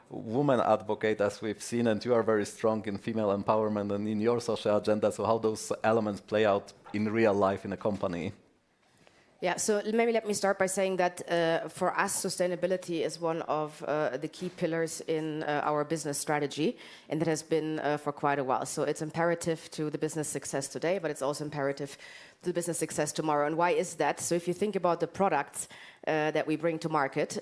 woman advocate, as we've seen, and you are very strong in female empowerment and in your social agenda. So how those elements play out in real life in a company? Yeah, so maybe let me start by saying that for us, sustainability is one of the key pillars in our business strategy, and that has been for quite a while. So it's imperative to the business success today, but it's also imperative to the business success tomorrow. And why is that? So if you think about the products that we bring to market,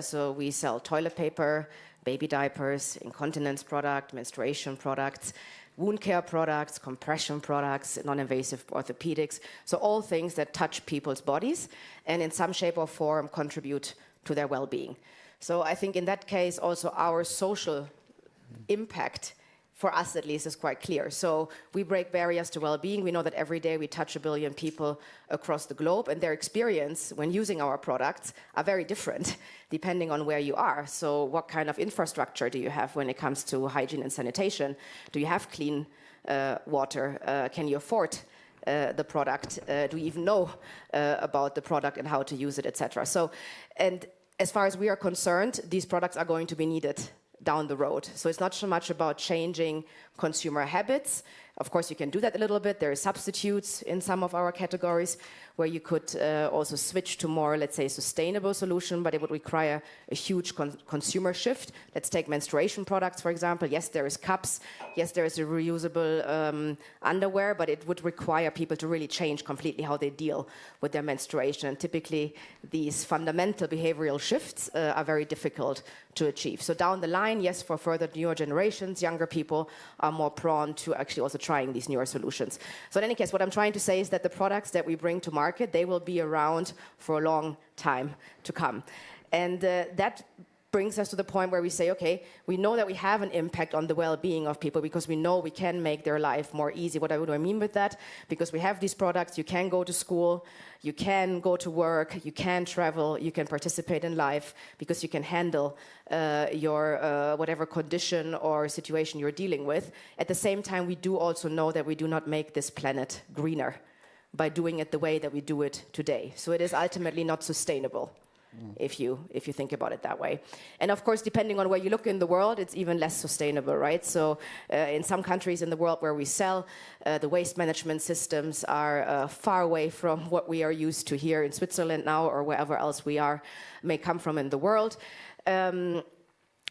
so we sell toilet paper, baby diapers, incontinence product, menstruation products, wound care products, compression products, non-invasive orthopedics. So all things that touch people's bodies and in some shape or form contribute to their well-being. So I think in that case also our social impact, for us at least, is quite clear. So we break barriers to well-being. We know that every day we touch 1 billion people across the globe, and their experience when using our products are very different depending on where you are. So what kind of infrastructure do you have when it comes to hygiene and sanitation? Do you have clean water? Can you afford the product? Do you even know about the product and how to use it, etc.? So, and as far as we are concerned, these products are going to be needed down the road. So it's not so much about changing consumer habits Of course, you can do that a little bit. There are substitutes in some of our categories where you could also switch to more, let's say, sustainable solution, but it would require a huge consumer shift. Let's take menstruation products, for example. Yes, there is cups. Yes, there is a reusable underwear, but it would require people to really change completely how they deal with their menstruation. And typically, these fundamental behavioral shifts are very difficult to achieve. So down the line, yes, for further newer generations, younger people are more prone to actually also trying these newer solutions. So in any case, what I'm trying to say is that the products that we bring to market, they will be around for a long time to come. And that brings us to the point where we say, okay, we know that we have an impact on the well-being of people because we know we can make their life more easy. What do I mean with that? Because we have these products, you can go to school, you can go to work, you can travel, you can participate in life because you can handle your whatever condition or situation you're dealing with. At the same time, we do also know that we do not make this planet greener by doing it the way that we do it today. So it is ultimately not sustainable. If you think about it that way. And of course, depending on where you look in the world, it's even less sustainable, right? So in some countries in the world where we sell, the waste management systems are far away from what we are used to here in Switzerland now or wherever else we may come from in the world.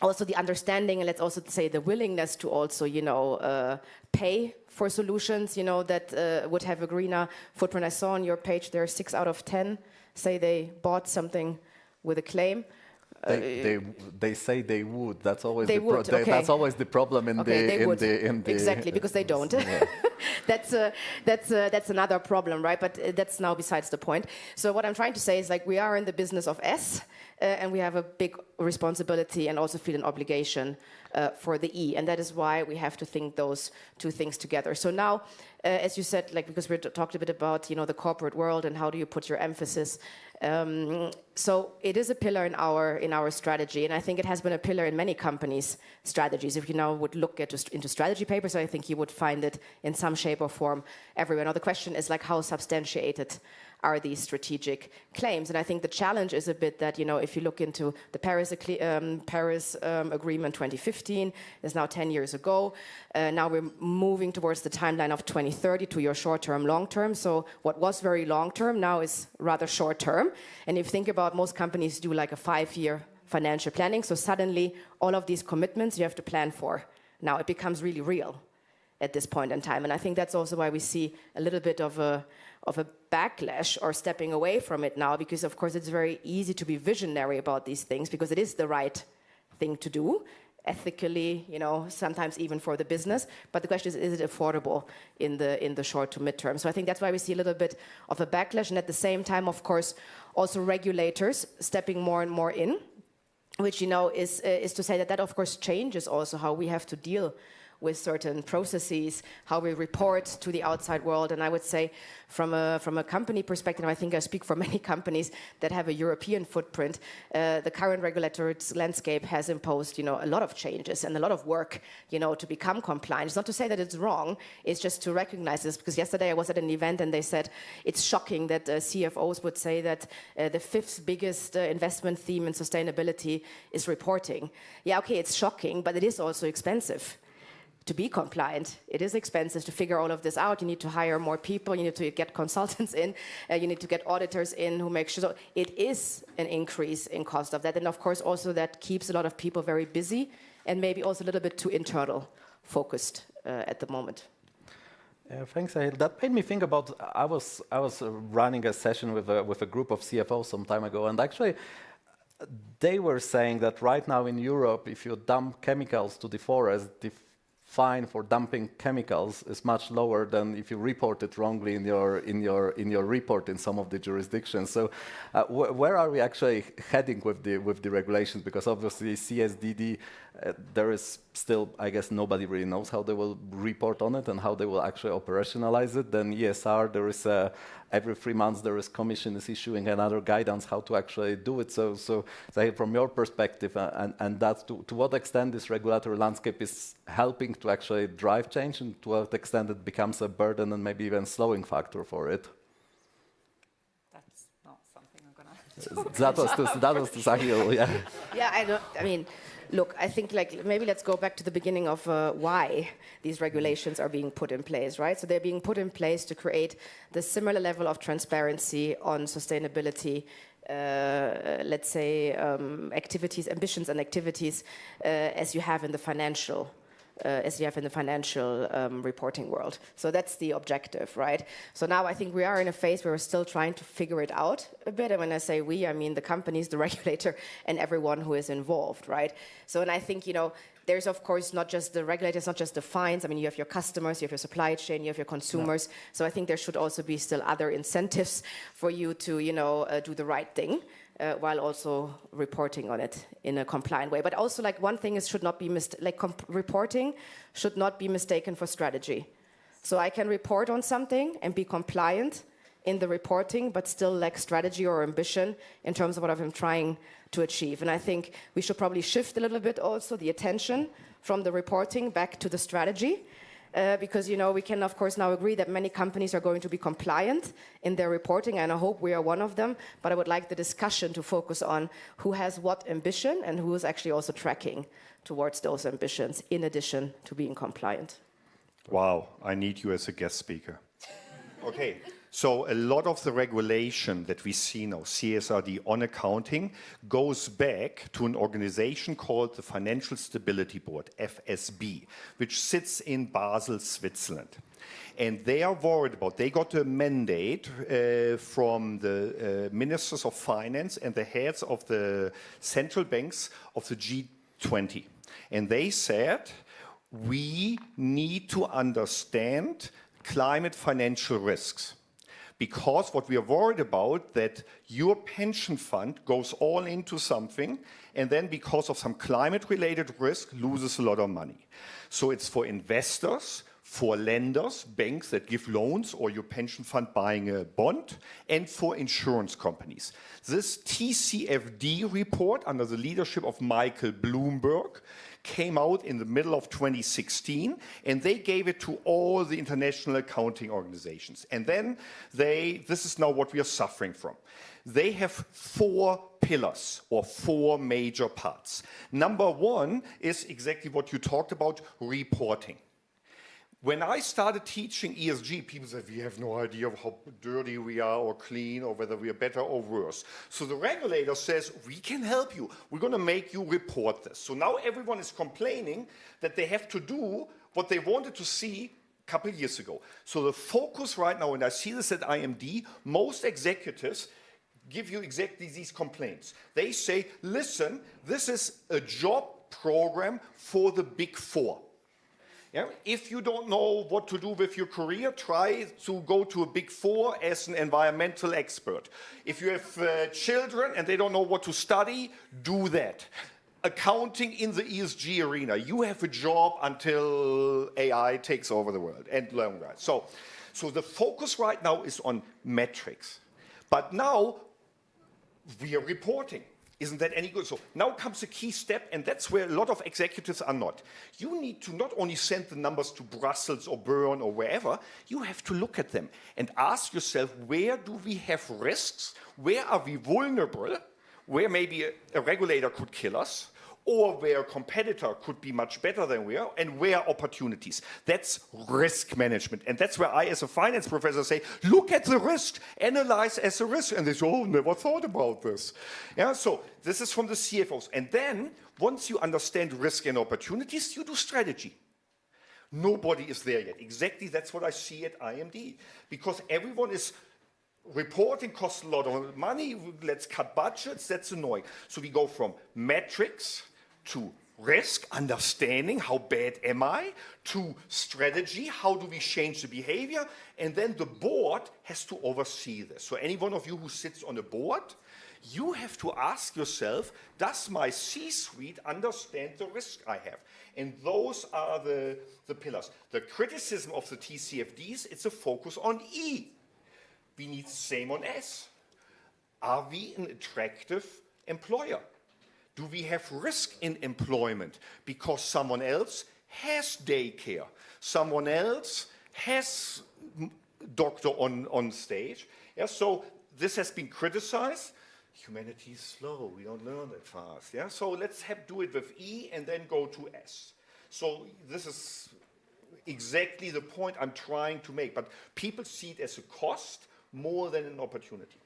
Also the understanding, and let's also say the willingness to also, pay for solutions, that would have a greener footprint. I saw on your page there are 6 out of 10 say they bought something with a claim. They say they would. That's always that's always the problem in the exactly, because they don't. Yeah. That's another problem, right? But that's now besides the point. So what I'm trying to say is we are in the business of S, and we have a big responsibility and also feel an obligation for the E, and that is why we have to think those two things together. So now, as you said, because we talked a bit about the corporate world and how do you put your emphasis. So it is a pillar in our strategy, and I think it has been a pillar in many companies' strategies. If you now would look into strategy papers, I think you would find it in some shape or form everywhere. Now the question is how substantiated are these strategic claims? And I think the challenge is a bit that if you look into the Paris Agreement 2015, is now 10 years ago. Now we're moving towards the timeline of 2030 to your short-term, long-term. So what was very long-term now is rather short-term. And if you think about most companies do a 5-year financial planning. So suddenly all of these commitments you have to plan for. Now it becomes really real at this point in time. And I think that's also why we see a little bit of a backlash or stepping away from it now, because of course it's very easy to be visionary about these things because it is the right thing to do, ethically, sometimes even for the business. But the question is it affordable in the short to midterm? So I think that's why we see a little bit of a backlash, and at the same time, of course, also regulators stepping more and more in, which is to say that of course changes also how we have to deal with certain processes, how we report to the outside world. And I would say from a company perspective, I think I speak for many companies that have a European footprint, the current regulatory landscape has imposed a lot of changes and a lot of work to become compliant. It's not to say that it's wrong, it's just to recognize this, because yesterday I was at an event and they said it's shocking that CFOs would say that the 5th biggest investment theme in sustainability is reporting. Yeah, okay, it's shocking, but it is also expensive to be compliant. It is expensive to figure all of this out. You need to hire more people. You need to get consultants in. You need to get auditors in who make sure. So it is an increase in cost of that. And of course, also that keeps a lot of people very busy and maybe also a little bit too internal focused at the moment. Thanks, Sahil. That made me think about, I was running a session with a group of CFOs some time ago, and actually they were saying that right now in Europe, if you dump chemicals to the forest, the fine for dumping chemicals is much lower than if you report it wrongly in your report in some of the jurisdictions. So where are we actually heading with the regulations? Because obviously CSDD, there is still, I guess, nobody really knows how they will report on it and how they will actually operationalize it. Then ESR, there is every 3 months there is Commission is issuing another guidance how to actually do it. So from your perspective, and that's to what extent this regulatory landscape is helping to actually drive change, and to what extent it becomes a burden and maybe even slowing factor for it? That's not something I'm going to that was to Sahil, yeah. Yeah, I mean, look, I think like maybe let's go back to the beginning of why these regulations are being put in place, right? So they're being put in place to create the similar level of transparency on sustainability, let's say, activities, ambitions and activities as you have in the financial reporting world. So that's the objective, right? So now I think we are in a phase where we're still trying to figure it out a bit. And when I say we, I mean the companies, the regulator, and everyone who is involved, right? So, and I think, you know, there's of course not just the regulators, not just the fines. I mean, you have your customers, you have your supply chain, you have your consumers. Yeah. So I think there should also be still other incentives for you to, you know, do the right thing. While also reporting on it in a compliant way. But also, like, one thing is should not be reporting should not be mistaken for strategy. So I can report on something and be compliant in the reporting, but still lack strategy or ambition in terms of what I'm trying to achieve. And I think we should probably shift a little bit also the attention from the reporting back to the strategy. Because, you know, we can, of course, now agree that many companies are going to be compliant in their reporting, and I hope we are one of them. But I would like the discussion to focus on who has what ambition and who is actually also tracking towards those ambitions, in addition to being compliant. Wow, I need you as a guest speaker. Okay. So a lot of the regulation that we see now, CSRD on accounting, goes back to an organization called the Financial Stability Board, FSB, which sits in Basel, Switzerland. And they are worried about, they got a mandate from the ministers of finance and the heads of the central banks of the G20. And they said, we need to understand climate financial risks. Because what we are worried about, that your pension fund goes all into something, and then because of some climate-related risk, loses a lot of money. So it's for investors, for lenders, banks that give loans, or your pension fund buying a bond, and for insurance companies. This TCFD report, under the leadership of Michael Bloomberg, came out in the middle of 2016, and they gave it to all the international accounting organizations. And then this is now what we are suffering from. They have 4 pillars, or 4 major parts. Number 1 is exactly what you talked about, reporting. When I started teaching ESG, people said, we have no idea of how dirty we are or clean or whether we are better or worse. So the regulator says, we can help you. We're going to make you report this. So now everyone is complaining that they have to do what they wanted to see a couple of years ago. So the focus right now, and I see this at IMD, most executives give you exactly these complaints. They say, listen, this is a job program for the Big Four. Yeah? If you don't know what to do with your career, try to go to a Big Four as an environmental expert. If you have children and they don't know what to study, do that. Accounting in the ESG arena, you have a job until AI takes over the world and long run. So the focus right now is on metrics. But now we are reporting. Isn't that any good? So now comes a key step, and that's where a lot of executives are not. You need to not only send the numbers to Brussels or Bern or wherever, you have to look at them and ask yourself, where do we have risks? Where are we vulnerable? Where maybe a regulator could kill us? Or where a competitor could be much better than we are, and where opportunities. That's risk management. And that's where I, as a finance professor, say, look at the risk, analyze as a risk. And they say, oh, never thought about this. Yeah, so this is from the CFOs. And then, once you understand risk and opportunities, you do strategy. Nobody is there yet. Exactly that's what I see at IMD. Because everyone is reporting costs a lot of money, let's cut budgets, that's annoying. So we go from metrics to risk, understanding how bad am I, to strategy, how do we change the behavior, and then the board has to oversee this. So any one of you who sits on a board, you have to ask yourself, does my C-suite understand the risk I have? And those are the pillars. The criticism of the TCFDs, it's a focus on E. We need the same on S. Are we an attractive employer? Do we have risk in employment because someone else has daycare, someone else has doctor on stage? Yeah, so this has been criticized. humanity is slow. We don't learn that fast. Yeah. So let's do it with E and then go to S. So this is exactly the point I'm trying to make. But people see it as a cost more than an opportunity.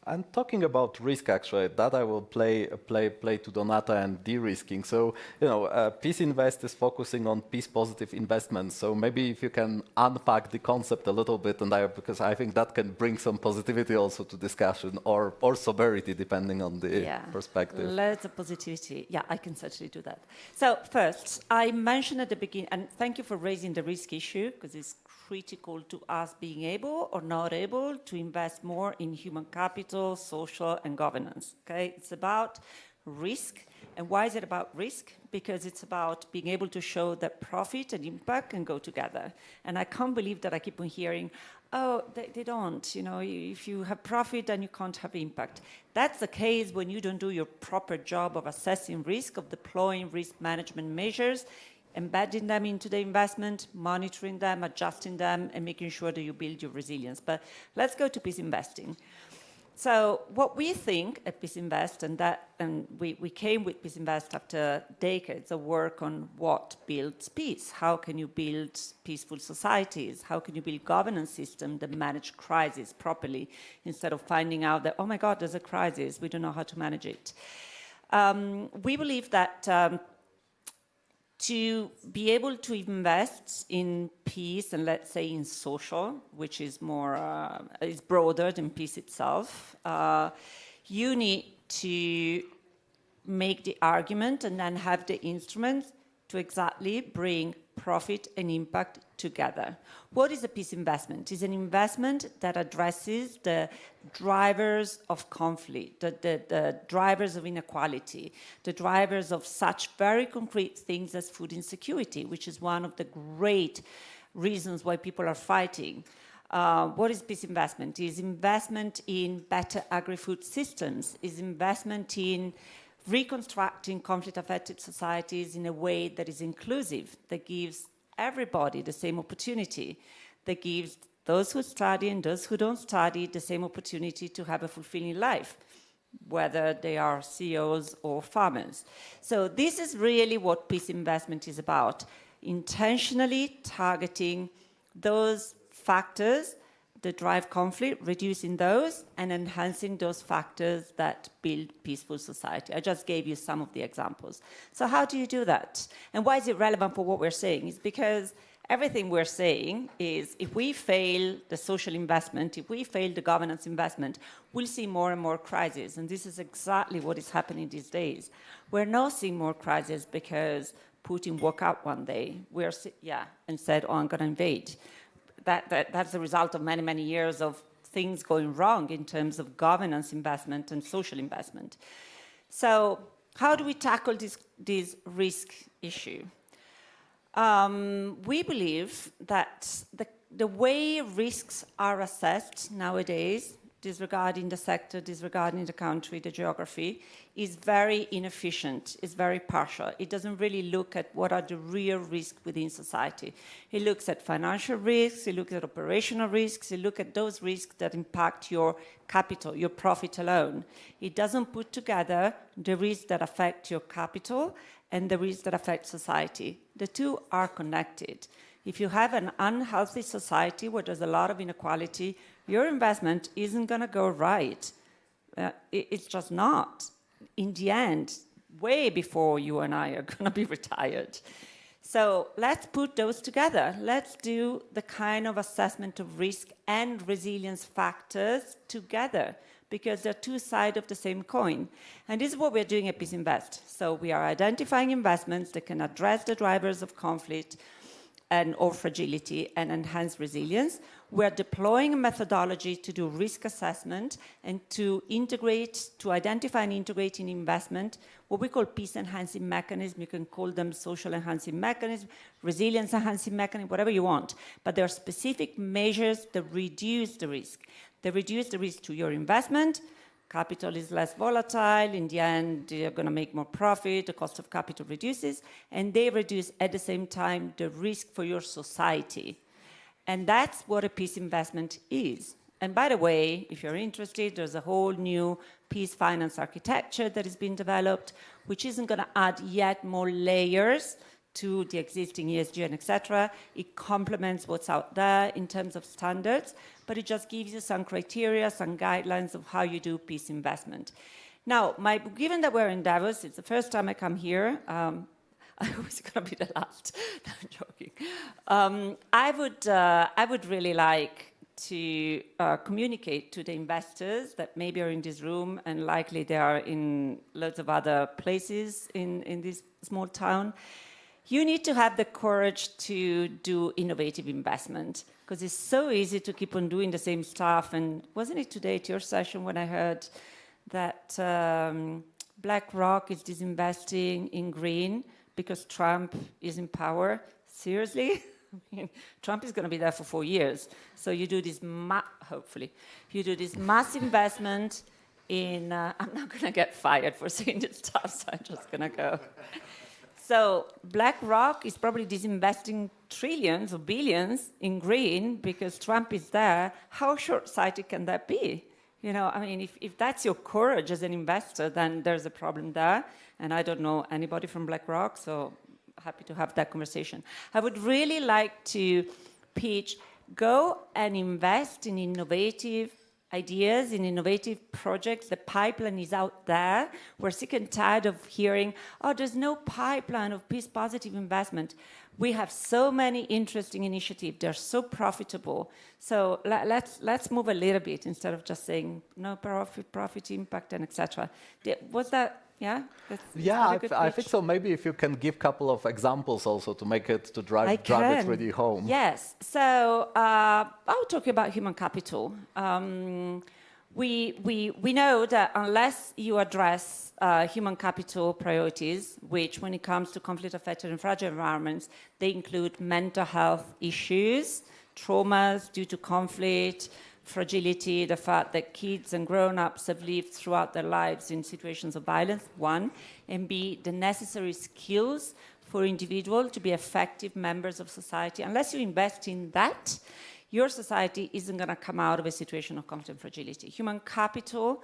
And talking about risk, actually, that I will play to Donata and de-risking. So, Peaceinvest is focusing on peace-positive investments. So maybe if you can unpack the concept a little bit, because I think that can bring some positivity also to discussion, or sobriety, depending on the perspective. Loads of positivity. Yeah, I can certainly do that. So first, I mentioned at the beginning, and thank you for raising the risk issue, because it's critical to us being able or not able to invest more in human capital, social, and governance. Okay, it's about risk. And why is it about risk? Because it's about being able to show that profit and impact can go together. And I can't believe that I keep on hearing, oh, they don't. If you have profit, then you can't have impact. That's the case when you don't do your proper job of assessing risk, of deploying risk management measures, embedding them into the investment, monitoring them, adjusting them, and making sure that you build your resilience. But let's go to peace investing. So what we think at Peaceinvest, and we came with Peaceinvest after decades of work on what builds peace. How can you build peaceful societies? How can you build governance systems that manage crises properly instead of finding out that, oh my God, there's a crisis, we don't know how to manage it. We believe that to be able to invest in peace and let's say in social, which is more is broader than peace itself, you need to make the argument and then have the instruments to exactly bring profit and impact together. What is a peace investment? It's an investment that addresses the drivers of conflict, the drivers of inequality, the drivers of such very concrete things as food insecurity, which is one of the great reasons why people are fighting. What is peace investment? It's investment in better agri-food systems, it's investment in reconstructing conflict-affected societies in a way that is inclusive, that gives everybody the same opportunity, that gives those who study and those who don't study the same opportunity to have a fulfilling life, whether they are CEOs or farmers. So this is really what peace investment is about, intentionally targeting those factors that drive conflict, reducing those, and enhancing those factors that build peaceful society. I just gave you some of the examples. So how do you do that? And why is it relevant for what we're saying? It's because everything we're saying is if we fail the social investment, if we fail the governance investment, we'll see more and more crises. And this is exactly what is happening these days. We're not seeing more crises because Putin woke up one day and said, oh, I'm going to invade. That's the result of many, many years of things going wrong in terms of governance investment and social investment. So how do we tackle this risk issue? We believe that the way risks are assessed nowadays, disregarding the sector, disregarding the country, the geography, is very inefficient, is very partial. It doesn't really look at what are the real risks within society. It looks at financial risks, it looks at operational risks, it looks at those risks that impact your capital, your profit alone. It doesn't put together the risks that affect your capital and the risks that affect society. The two are connected. If you have an unhealthy society where there's a lot of inequality, your investment isn't going to go right. It's just not. In the end, way before you and I are going to be retired. So let's put those together. Let's do the kind of assessment of risk and resilience factors together, because they're two sides of the same coin. And this is what we're doing at Peaceinvest. So we are identifying investments that can address the drivers of conflict or fragility and enhance resilience. We're deploying a methodology to do risk assessment and to identify and integrate in investment what we call peace-enhancing mechanisms. You can call them social-enhancing mechanisms, resilience-enhancing mechanisms, whatever you want. But there are specific measures that reduce the risk. They reduce the risk to your investment. Capital is less volatile. In the end, you're going to make more profit. The cost of capital reduces. And they reduce, at the same time, the risk for your society. And that's what a peace investment is. And by the way, if you're interested, there's a whole new peace finance architecture that has been developed, which isn't going to add yet more layers to the existing ESG and etc. It complements what's out there in terms of standards, but it just gives you some criteria, some guidelines of how you do peace investment. Now, given that we're in Davos, it's the first time I come here. I hope it's going to be the last. No, I'm joking. I would really like to communicate to the investors that maybe are in this room, and likely they are in loads of other places in this small town. You need to have the courage to do innovative investment, because it's so easy to keep on doing the same stuff. And wasn't it today at your session when I heard that BlackRock is disinvesting in green because Trump is in power? Seriously? I mean, Trump is going to be there for 4 years. So you do this, hopefully, you do this mass investment in, I'm not going to get fired for saying this stuff, so I'm just going to go. So BlackRock is probably disinvesting trillions or billions in green because Trump is there. How short-sighted can that be? You know, I mean, if that's your courage as an investor, then there's a problem there. And I don't know anybody from BlackRock, so happy to have that conversation. I would really like to pitch, go and invest in innovative ideas, in innovative projects. The pipeline is out there. We're sick and tired of hearing, oh, there's no pipeline of peace positive investment. We have so many interesting initiatives. They're so profitable. So let's move a little bit instead of just saying no profit impact and etc. Was that? Yeah. I think so. Maybe if you can give a couple of exampple also to make it to drive it really home. Yes. So I'll talk about human capital. We know that unless you address human capital priorities, which when it comes to conflict-affected and fragile environments, they include mental health issues, traumas due to conflict, fragility, the fact that kids and grown-ups have lived throughout their lives in situations of violence, one, and B, the necessary skills for individuals to be effective members of society. Unless you invest in that, your society isn't going to come out of a situation of conflict and fragility. Human capital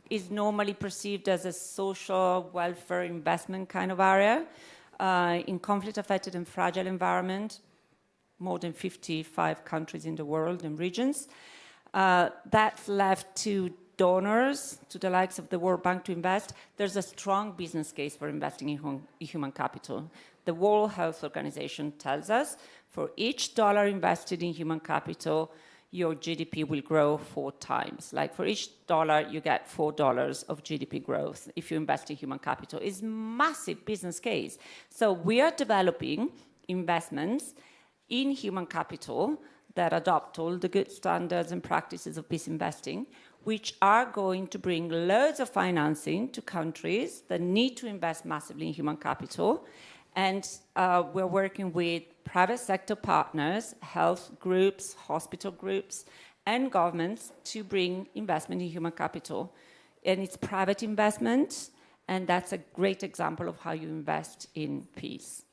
is normally perceived as a social welfare investment kind of area. In conflict-affected and fragile environment, more than 55 countries in the world and regions. That's left to donors, to the likes of the World Bank to invest. There's a strong business case for investing in human capital. The World Health Organization tells us for each dollar invested in human capital, your GDP will grow 4 times. Like for each dollar, you get $4 of GDP growth if you invest in human capital. It's massive business case. So we are developing investments in human capital that adopt all the good standards and practices of peace investing, which are going to bring loads of financing to countries that need to invest massively in human capital. And we're working with private sector partners, health groups, hospital groups, and governments to bring investment in human capital. And it's private investment, and that's a great example of how you invest in peace.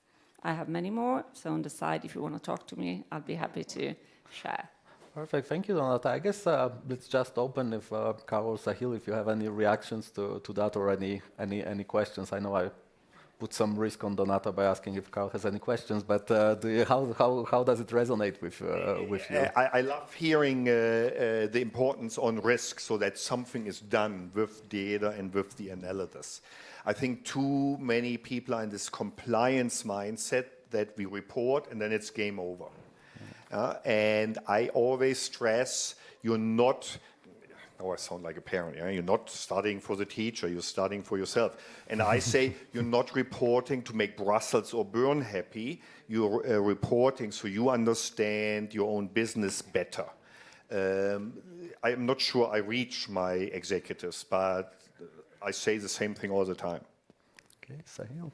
I have many more, so on the side, if you want to talk to me, I'll be happy to share. Perfect, thank you, Donata. I guess let's just open if Karl or Sahil, if you have any reactions to that or any questions. I know I put some risk on Donata by asking if Karl has any questions, but how does it resonate with you? I love hearing the importance on risk, so that something is done with data and with the analysis. I think too many people are in this compliance mindset that we report and then it's game over. And I always stress, you're not, oh, I sound like a parent, yeah? You're not studying for the teacher, you're studying for yourself. And I say, you're not reporting to make Brussels or Bern happy, you're reporting so you understand your own business better. I'm not sure I reach my executives, but I say the same thing all the time. Okay, Sahil.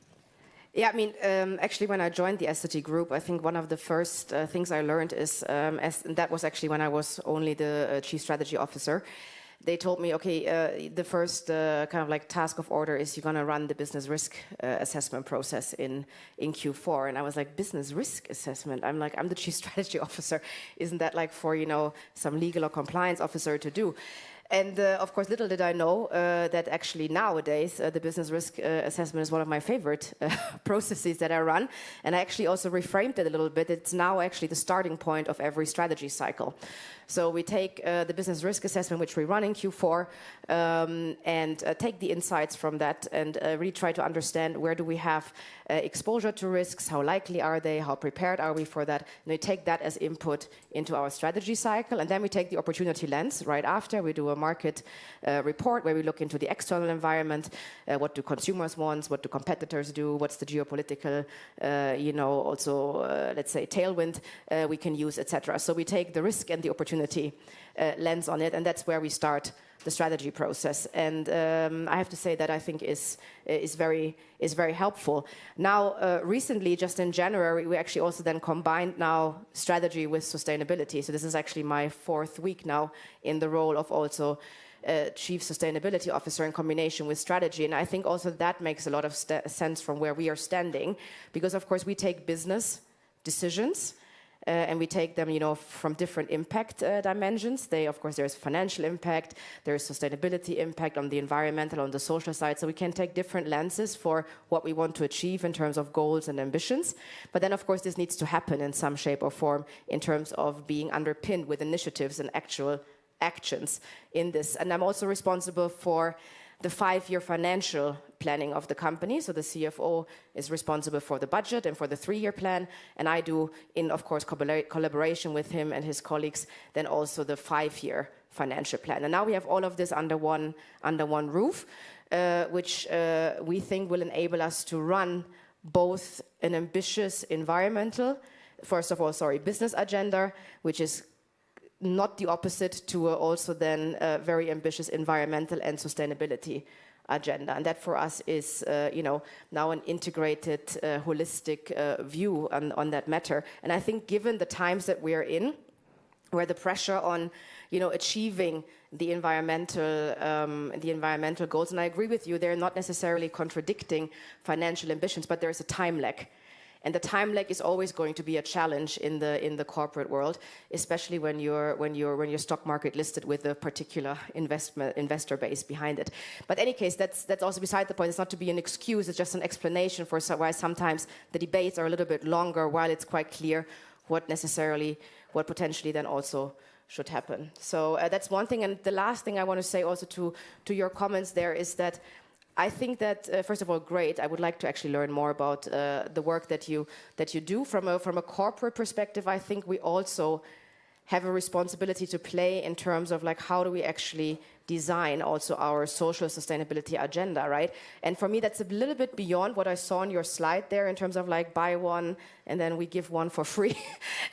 Yeah, I mean, actually, when I joined the Essity group, I think one of the first things I learned is, and that was actually when I was only the chief strategy officer, they told me, okay, the first kind of like task of order is you're going to run the business risk assessment process in Q4. And I was like, business risk assessment? I'm like, I'm the chief strategy officer. Isn't that like for, you know, some legal or compliance officer to do? And of course, little did I know that actually nowadays the business risk assessment is one of my favorite processes that I run. And I actually also reframed it a little bit. It's now actually the starting point of every strategy cycle. So we take the business risk assessment, which we run in Q4, and take the insights from that and really try to understand where do we have exposure to risks, how likely are they, how prepared are we for that. And we take that as input into our strategy cycle. And then we take the opportunity lens right after. We do a market report where we look into the external environment. What do consumers want? What do competitors do? What's the geopolitical, let's say, tailwind we can use, etc. So we take the risk and the opportunity lens on it, and that's where we start the strategy process. And I have to say that I think is very helpful. Now, recently, just in January, we actually also then combined now strategy with sustainability. So this is actually my 4th week now in the role of also Chief Sustainability Officer in combination with strategy. And I think also that makes a lot of sense from where we are standing, because of course we take business decisions and we take them, from different impact dimensions. Of course, there's financial impact, there's sustainability impact on the environmental, on the social side. So we can take different lenses for what we want to achieve in terms of goals and ambitions. But then, of course, this needs to happen in some shape or form in terms of being underpinned with initiatives and actual actions in this. And I'm also responsible for the 5-year financial planning of the company. So the CFO is responsible for the budget and for the 3-year plan. And I do, in, of course, collaboration with him and his colleagues, then also the 5-year financial plan. And now we have all of this under one roof, which we think will enable us to run both an ambitious business agenda, which is not the opposite to also then very ambitious environmental and sustainability agenda. And that for us is, now an integrated, holistic view on that matter. And I think given the times that we're in, where the pressure on, achieving the environmental goals, and I agree with you, they're not necessarily contradicting financial ambitions, but there's a time lag. And the time lag is always going to be a challenge in the corporate world, especially when you're stock market listed with a particular investor base behind it. But in any case, that's also beside the point. It's not to be an excuse. It's just an explanation for why sometimes the debates are a little bit longer, while it's quite clear what potentially then also should happen. So that's one thing. And the last thing I want to say also to your comments there is that I think that, first of all, great. I would like to actually learn more about the work that you do. From a corporate perspective, I think we also have a responsibility to play in terms of how do we actually design also our social sustainability agenda, right? And for me, that's a little bit beyond what I saw on your slide there in terms of buy one and then we give one for free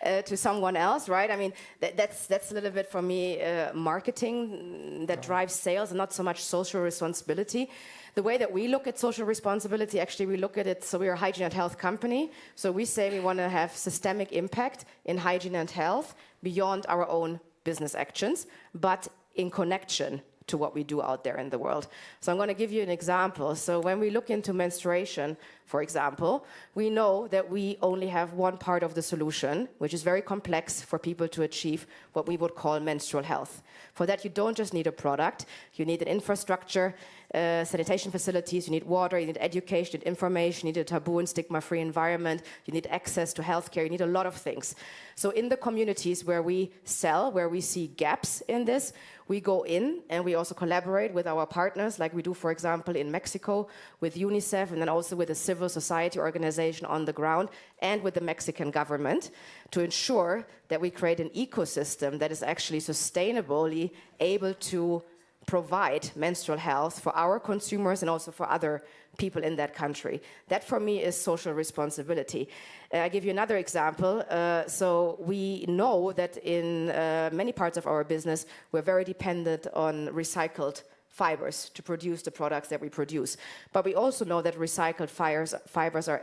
to someone else, right? I mean, that's a little bit for me marketing that drives sales and not so much social responsibility. The way that we look at social responsibility, actually, we look at it, so we're a hygiene and health company. So we say we want to have systemic impact in hygiene and health beyond our own business actions, but in connection to what we do out there in the world. So I'm going to give you an example. So when we look into menstruation, for example, we know that we only have one part of the solution, which is very complex for people to achieve what we would call menstrual health. For that, you don't just need a product, you need an infrastructure, sanitation facilities, you need water, you need education, you need information, you need a taboo and stigma-free environment, you need access to healthcare, you need a lot of things. So in the communities where we sell, where we see gaps in this, we go in and we also collaborate with our partners, like we do, for example, in Mexico with UNICEF and then also with a civil society organization on the ground and with the Mexican government to ensure that we create an ecosystem that is actually sustainably able to provide menstrual health for our consumers and also for other people in that country. That, for me, is social responsibility. I'll give you another example. So we know that in many parts of our business, we're very dependent on recycled fibers to produce the products that we produce. But we also know that recycled fibers are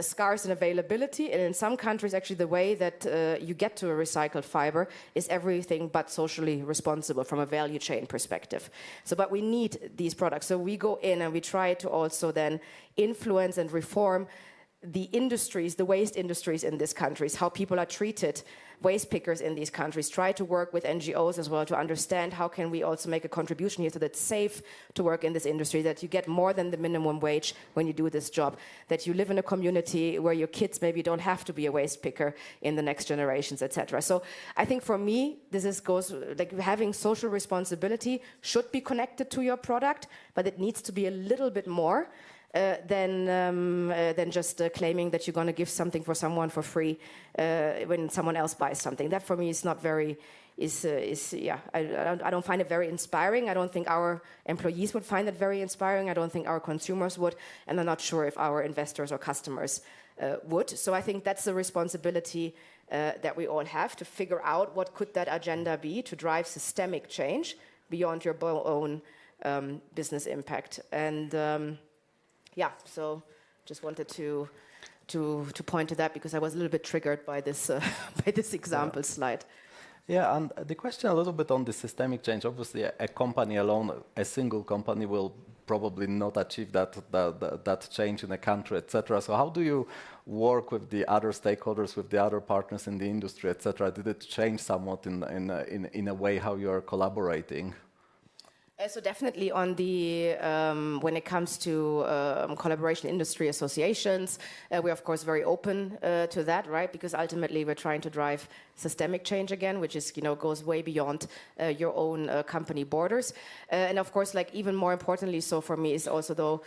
scarce in availability, and in some countries, actually, the way that you get to a recycled fiber is everything but socially responsible from a value chain perspective. So, but we need these products. So we go in and we try to also then influence and reform the industries, the waste industries in these countries, how people are treated, waste pickers in these countries, try to work with NGOs as well to understand how can we also make a contribution here so that it's safe to work in this industry, that you get more than the minimum wage when you do this job, that you live in a community where your kids maybe don't have to be a waste picker in the next generations, etc. So I think for me, goes like having social responsibility should be connected to your product, but it needs to be a little bit more than just claiming that you're going to give something for someone for free when someone else buys something. That for me is not very, I don't find it very inspiring. I don't think our employees would find it very inspiring. I don't think our consumers would, and I'm not sure if our investors or customers would. So I think that's the responsibility that we all have, to figure out what could that agenda be to drive systemic change beyond your own business impact. And yeah, so just wanted to point to that because I was a little bit triggered by this example slide. Yeah, and the question a little bit on the systemic change. Obviously, a company alone, a single company, will probably not achieve that change in a country, etc. So how do you work with the other stakeholders, with the other partners in the industry, etc.? Did it change somewhat in a way how you are collaborating? So definitely on the, when it comes to collaboration industry associations, we're of course very open to that, right? Because ultimately we're trying to drive systemic change again, which is, goes way beyond your own company borders. And of course, like even more importantly, so for me is also though,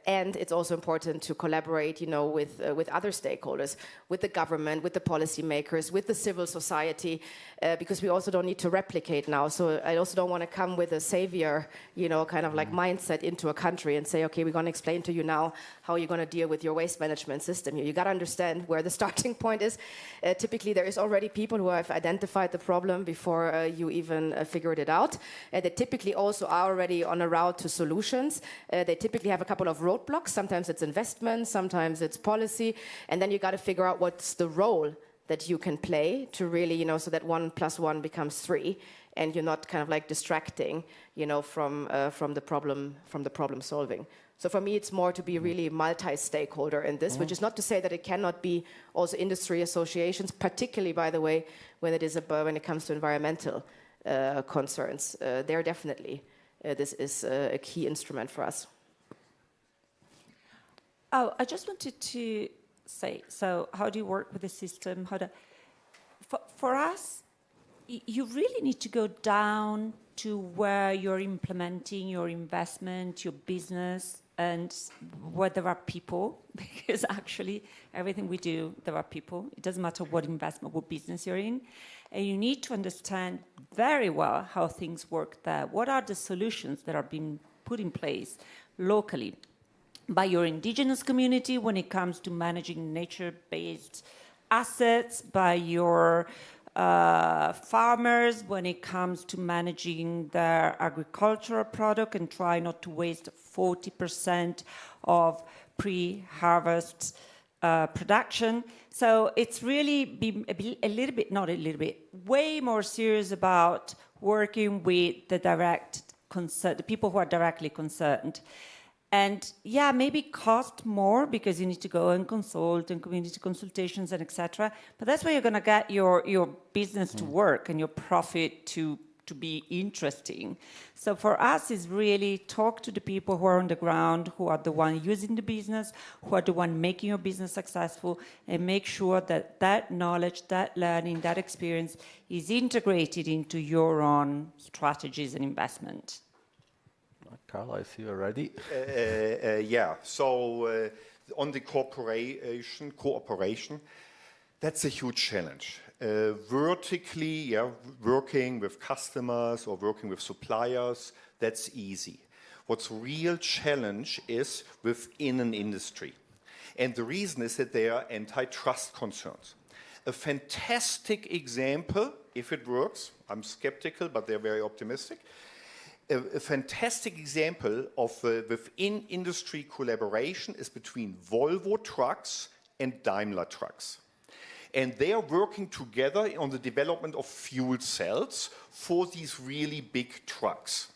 and it's also important to collaborate, with other stakeholders, with the government, with the policymakers, with the civil society, because we also don't need to replicate now. So I also don't want to come with a savior, kind of like mindset into a country and say, okay, we're going to explain to you now how you're going to deal with your waste management system here. You got to understand where the starting point is. Typically, there is already people who have identified the problem before you even figured it out. They typically also are already on a route to solutions. They typically have a couple of roadblocks. Sometimes it's investment, sometimes it's policy, and then you got to figure out what's the role that you can play to really, so that 1 + 1 becomes 3, and you're not kind of like distracting, from the problem solving. So for me, it's more to be really multi-stakeholder in this, which is not to say that it cannot be also industry associations, particularly, by the way, when it comes to environmental concerns. There definitely, this is a key instrument for us. Oh, I just wanted to say, so how do you work with the system? For us, you really need to go down to where you're implementing your investment, your business, and where there are people, because actually everything we do, there are people. It doesn't matter what investment, what business you're in. And you need to understand very well how things work there. What are the solutions that are being put in place locally by your indigenous community when it comes to managing nature-based assets, by your farmers when it comes to managing their agricultural product and try not to waste 40% of pre-harvest production. So it's really been way more serious about working with the people who are directly concerned. And yeah, maybe cost more because you need to go and consult and community consultations and etc. But that's where you're going to get your business to work and your profit to be interesting. So for us, is really talk to the people who are on the ground, who are the one using the business, who are the one making your business successful, and make sure that that knowledge, that learning, that experience is integrated into your own strategies and investment. Karl, I see you're ready. Yeah, so on the cooperation, that's a huge challenge. Vertically, working with customers or working with suppliers, that's easy. What's real challenge is within an industry. And the reason is that there are antitrust concerns. A fantastic example, if it works, I'm skeptical, but they're very optimistic, a fantastic example of within industry collaboration is between Volvo Trucks and Daimler Trucks. And they are working together on the development of fuel cells for these really big trucks.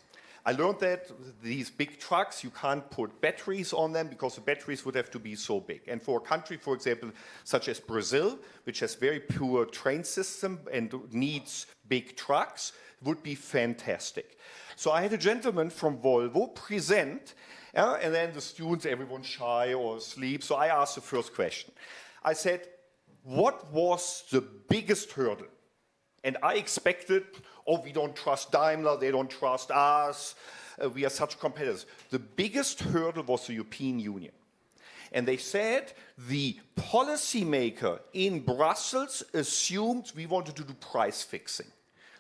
I learned that these big trucks, you can't put batteries on them because the batteries would have to be so big. And for a country, for example, such as Brazil, which has very poor train system and needs big trucks, would be fantastic. So I had a gentleman from Volvo present, and then the students, everyone's shy or asleep. So I asked the first question. I said, what was the biggest hurdle? And I expected, oh, we don't trust Daimler, they don't trust us, we are such competitors. The biggest hurdle was the European Union. And they said the policymaker in Brussels assumed we wanted to do price fixing.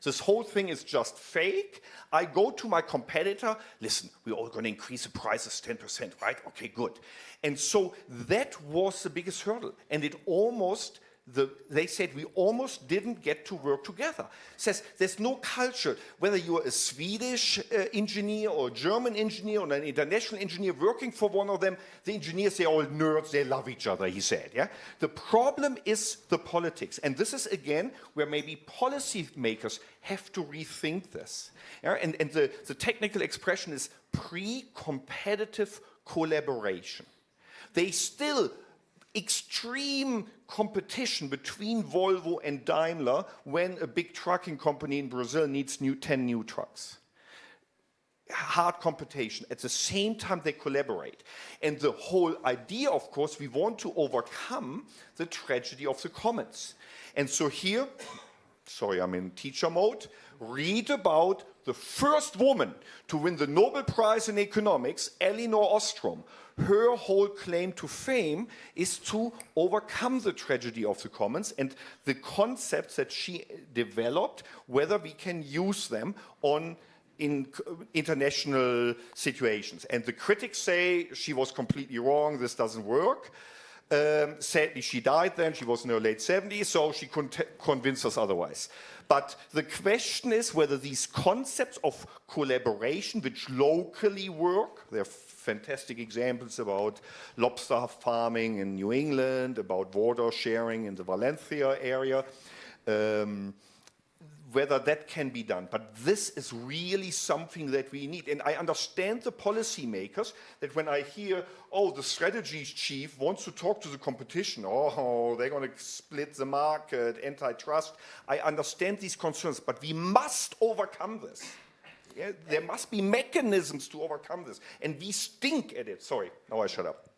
This whole thing is just fake. I go to my competitor, listen, we're all going to increase the prices 10%, right? Okay, good. And so that was the biggest hurdle. And it almost, they said we almost didn't get to work together. It says there's no culture, whether you're a Swedish engineer or a German engineer or an international engineer working for one of them, the engineers, they're all nerds, they love each other, he said. Yeah? The problem is the politics. And this is, again, where maybe policymakers have to rethink this. Yeah? And the technical expression is pre-competitive collaboration. They still extreme competition between Volvo and Daimler when a big trucking company in Brazil needs 10 new trucks. Hard competition. At the same time, they collaborate. And the whole idea, of course, we want to overcome the tragedy of the commons. And so here, sorry, I'm in teacher mode, read about the first woman to win the Nobel Prize in Economics, Elinor Ostrom. Her whole claim to fame is to overcome the tragedy of the commons and the concepts that she developed, whether we can use them in international situations. And the critics say she was completely wrong, this doesn't work. Sadly, she died then, she was in her late 70s, so she couldn't convince us otherwise. But the question is whether these concepts of collaboration, which locally work, there are fantastic examples about lobster farming in New England, about water sharing in the Valencia area, whether that can be done. But this is really something that we need. And I understand the policymakers that when I hear, oh, the strategy chief wants to talk to the competition, oh, they're going to split the market, antitrust. I understand these concerns, but we must overcome this. Yeah, there must be mechanisms to overcome this. And we stink at it. Sorry, now I shut up.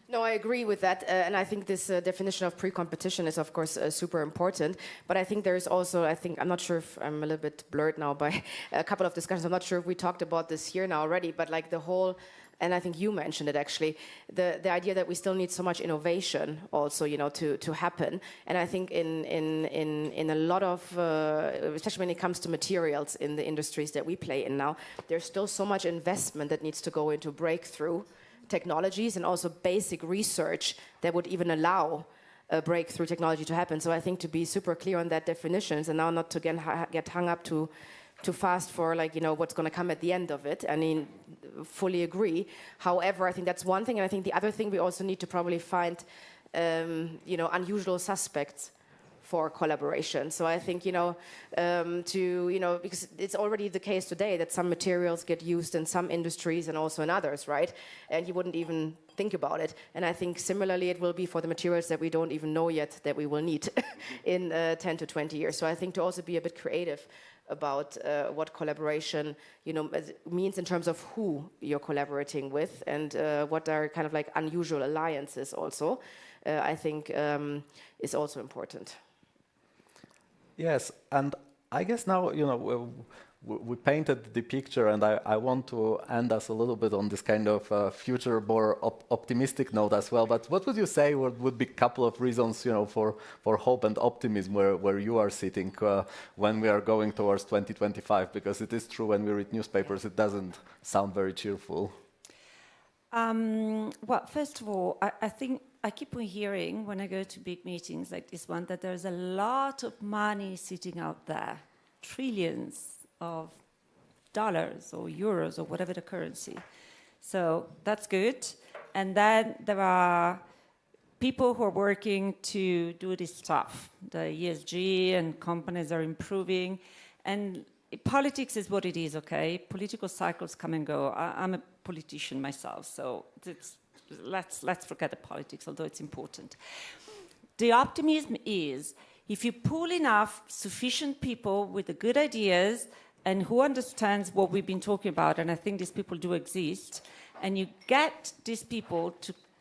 No, I agree with that, and I think this definition of pre-competition is, of course, super important. But I think there's also, I'm not sure if I'm a little bit blurred now by a couple of discussions. I'm not sure if we talked about this here now already, but like the whole, and I think you mentioned it actually, the idea that we still need so much innovation also, to happen. And I think in a lot of, especially when it comes to materials in the industries that we play in now, there's still so much investment that needs to go into breakthrough technologies and also basic research that would even allow a breakthrough technology to happen. So I think to be super clear on that definitions and now not to get hung up too fast for what's going to come at the end of it. I mean, fully agree. However, I think that's one thing, and I think the other thing we also need to probably find, unusual suspects for collaboration. So I think, because it's already the case today that some materials get used in some industries and also in others, right? And you wouldn't even think about it. And I think similarly it will be for the materials that we don't even know yet that we will need in 10 to 20 years. So I think to also be a bit creative about what collaboration, means in terms of who you're collaborating with and what are kind of like unusual alliances also, I think is also important. Yes, and I guess now, we painted the picture, and I want to end us a little bit on this kind of future, more optimistic note as well. But what would you say would be a couple of reasons, for hope and optimism where you are sitting when we are going towards 2025? Because it is true, when we read newspapers, it doesn't sound very cheerful. Well, first of all, I think I keep on hearing when I go to big meetings like this one that there's a lot of money sitting out there, trillions of dollars or euros or whatever the currency. So that's good. And then there are people who are working to do this stuff. The ESG and companies are improving. And politics is what it is, okay? Political cycles come and go. I'm a politician myself, so let's forget the politics, although it's important. The optimism is if you pull enough sufficient people with the good ideas and who understands what we've been talking about, and I think these people do exist, and you get these people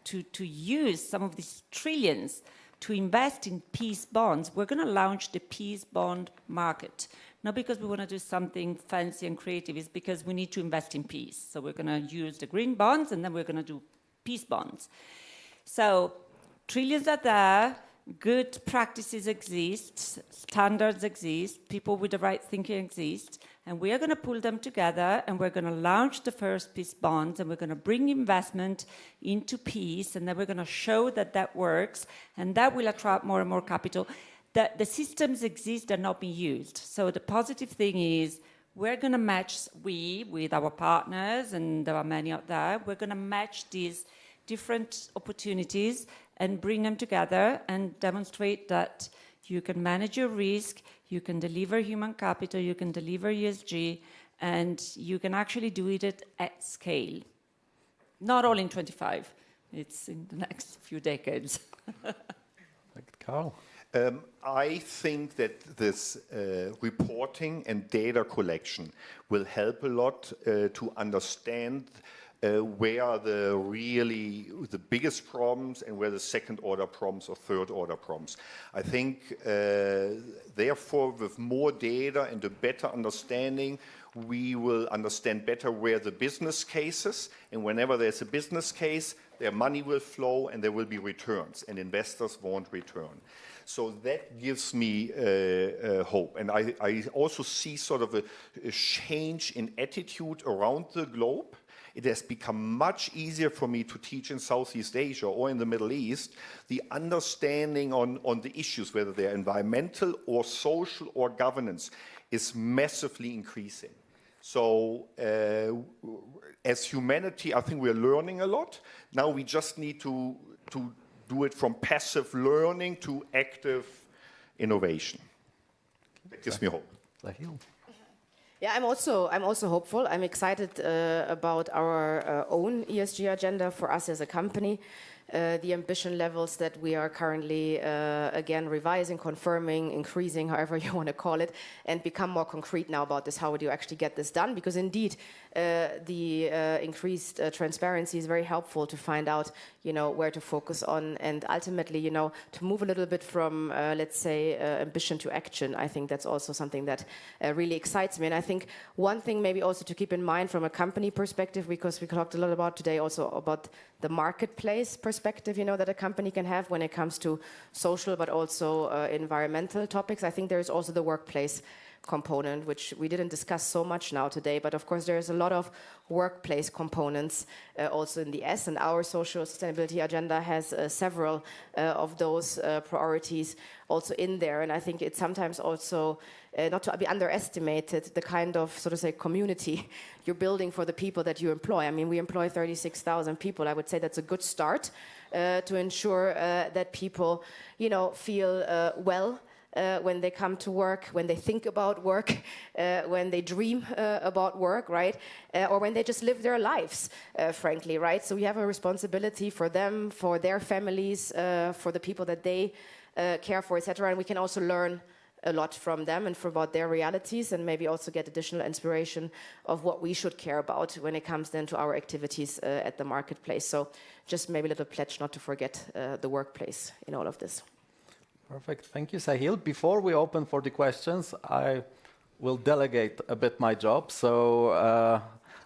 to use some of these trillions to invest in peace bonds, we're going to launch the peace bond market. Not because we want to do something fancy and creative, it's because we need to invest in peace. So we're going to use the green bonds, and then we're going to do peace bonds. So trillions are there, good practices exist, standards exist, people with the right thinking exist, and we are going to pull them together, and we're going to launch the first peace bonds, and we're going to bring investment into peace, and then we're going to show that that works, and that will attract more and more capital. The systems exist, they're not being used. So the positive thing is we're going to match, with our partners, and there are many out there, we're going to match these different opportunities and bring them together and demonstrate that you can manage your risk, you can deliver human capital, you can deliver ESG, and you can actually do it at scale. Not all in 25, it's in the next few decades. Karl? I think that this reporting and data collection will help a lot to understand where are the biggest problems and where the second order problems or third order problems. I think therefore with more data and a better understanding, we will understand better where the business cases, and whenever there's a business case, their money will flow and there will be returns, and investors won't return. So that gives me hope. And I also see sort of a change in attitude around the globe. It has become much easier for me to teach in Southeast Asia or in the Middle East, the understanding on the issues, whether they're environmental or social or governance, is massively increasing. So as humanity, I think we're learning a lot. Now we just need to do it from passive learning to active innovation. That gives me hope. Sahil? Yeah, I'm also hopeful. I'm excited about our own ESG agenda for us as a company. The ambition levels that we are currently, again, revising, confirming, increasing, however you want to call it, and become more concrete now about this. How would you actually get this done? Because indeed, the increased transparency is very helpful to find out, where to focus on, and ultimately, to move a little bit from, let's say, ambition to action. I think that's also something that really excites me. And I think one thing maybe also to keep in mind from a company perspective, because we talked a lot about today also about the marketplace perspective, that a company can have when it comes to social but also environmental topics. I think there's also the workplace component, which we didn't discuss so much now today, but of course there's a lot of workplace components also in the S, and our social sustainability agenda has several of those priorities also in there. And I think it's sometimes also not to be underestimated, the kind of, so to say, community you're building for the people that you employ. I mean, we employ 36,000 people. I would say that's a good start to ensure that people, feel well when they come to work, when they think about work, when they dream about work, right? Or when they just live their lives, frankly, right? So we have a responsibility for them, for their families, for the people that they care for, etc. And we can also learn a lot from them and about their realities, and maybe also get additional inspiration of what we should care about when it comes then to our activities at the marketplace. So just maybe a little pledge not to forget the workplace in all of this. Perfect. Thank you, Sahil. Before we open for the questions, I will delegate a bit my job. So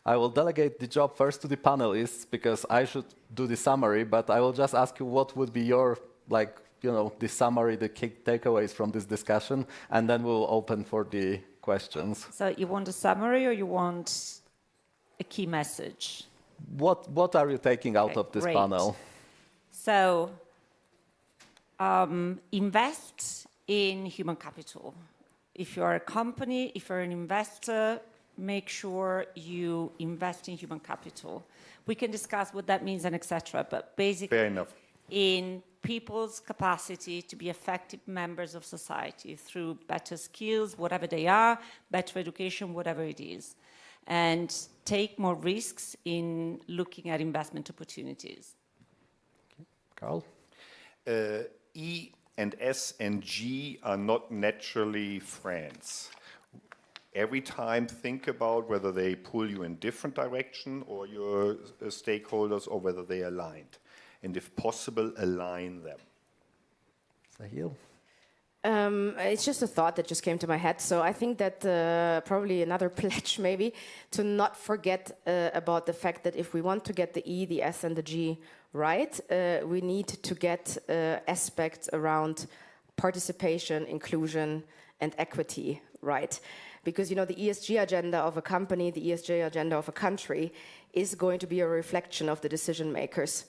I will delegate the job first to the panelists, because I should do the summary, but I will just ask you what would be your, the summary, the key takeaways from this discussion, and then we'll open for the questions. So you want a summary or you want a key message? What are you taking out of this panel? So invest in human capital. If you're a company, if you're an investor, make sure you invest in human capital. We can discuss what that means and etc. But basically, Fair enough. in people's capacity to be effective members of society through better skills, whatever they are, better education, whatever it is, and take more risks in looking at investment opportunities. Karl? E and S and G are not naturally friends. Every time think about whether they pull you in different direction or your stakeholders, or whether they are aligned. And if possible, align them. Sahil? It's just a thought that just came to my head. So I think that probably another pledge maybe to not forget about the fact that if we want to get the E, the S and the G right, we need to get aspects around participation, inclusion and equity right. Because, you know, the ESG agenda of a company, the ESG agenda of a country is going to be a reflection of the decision makers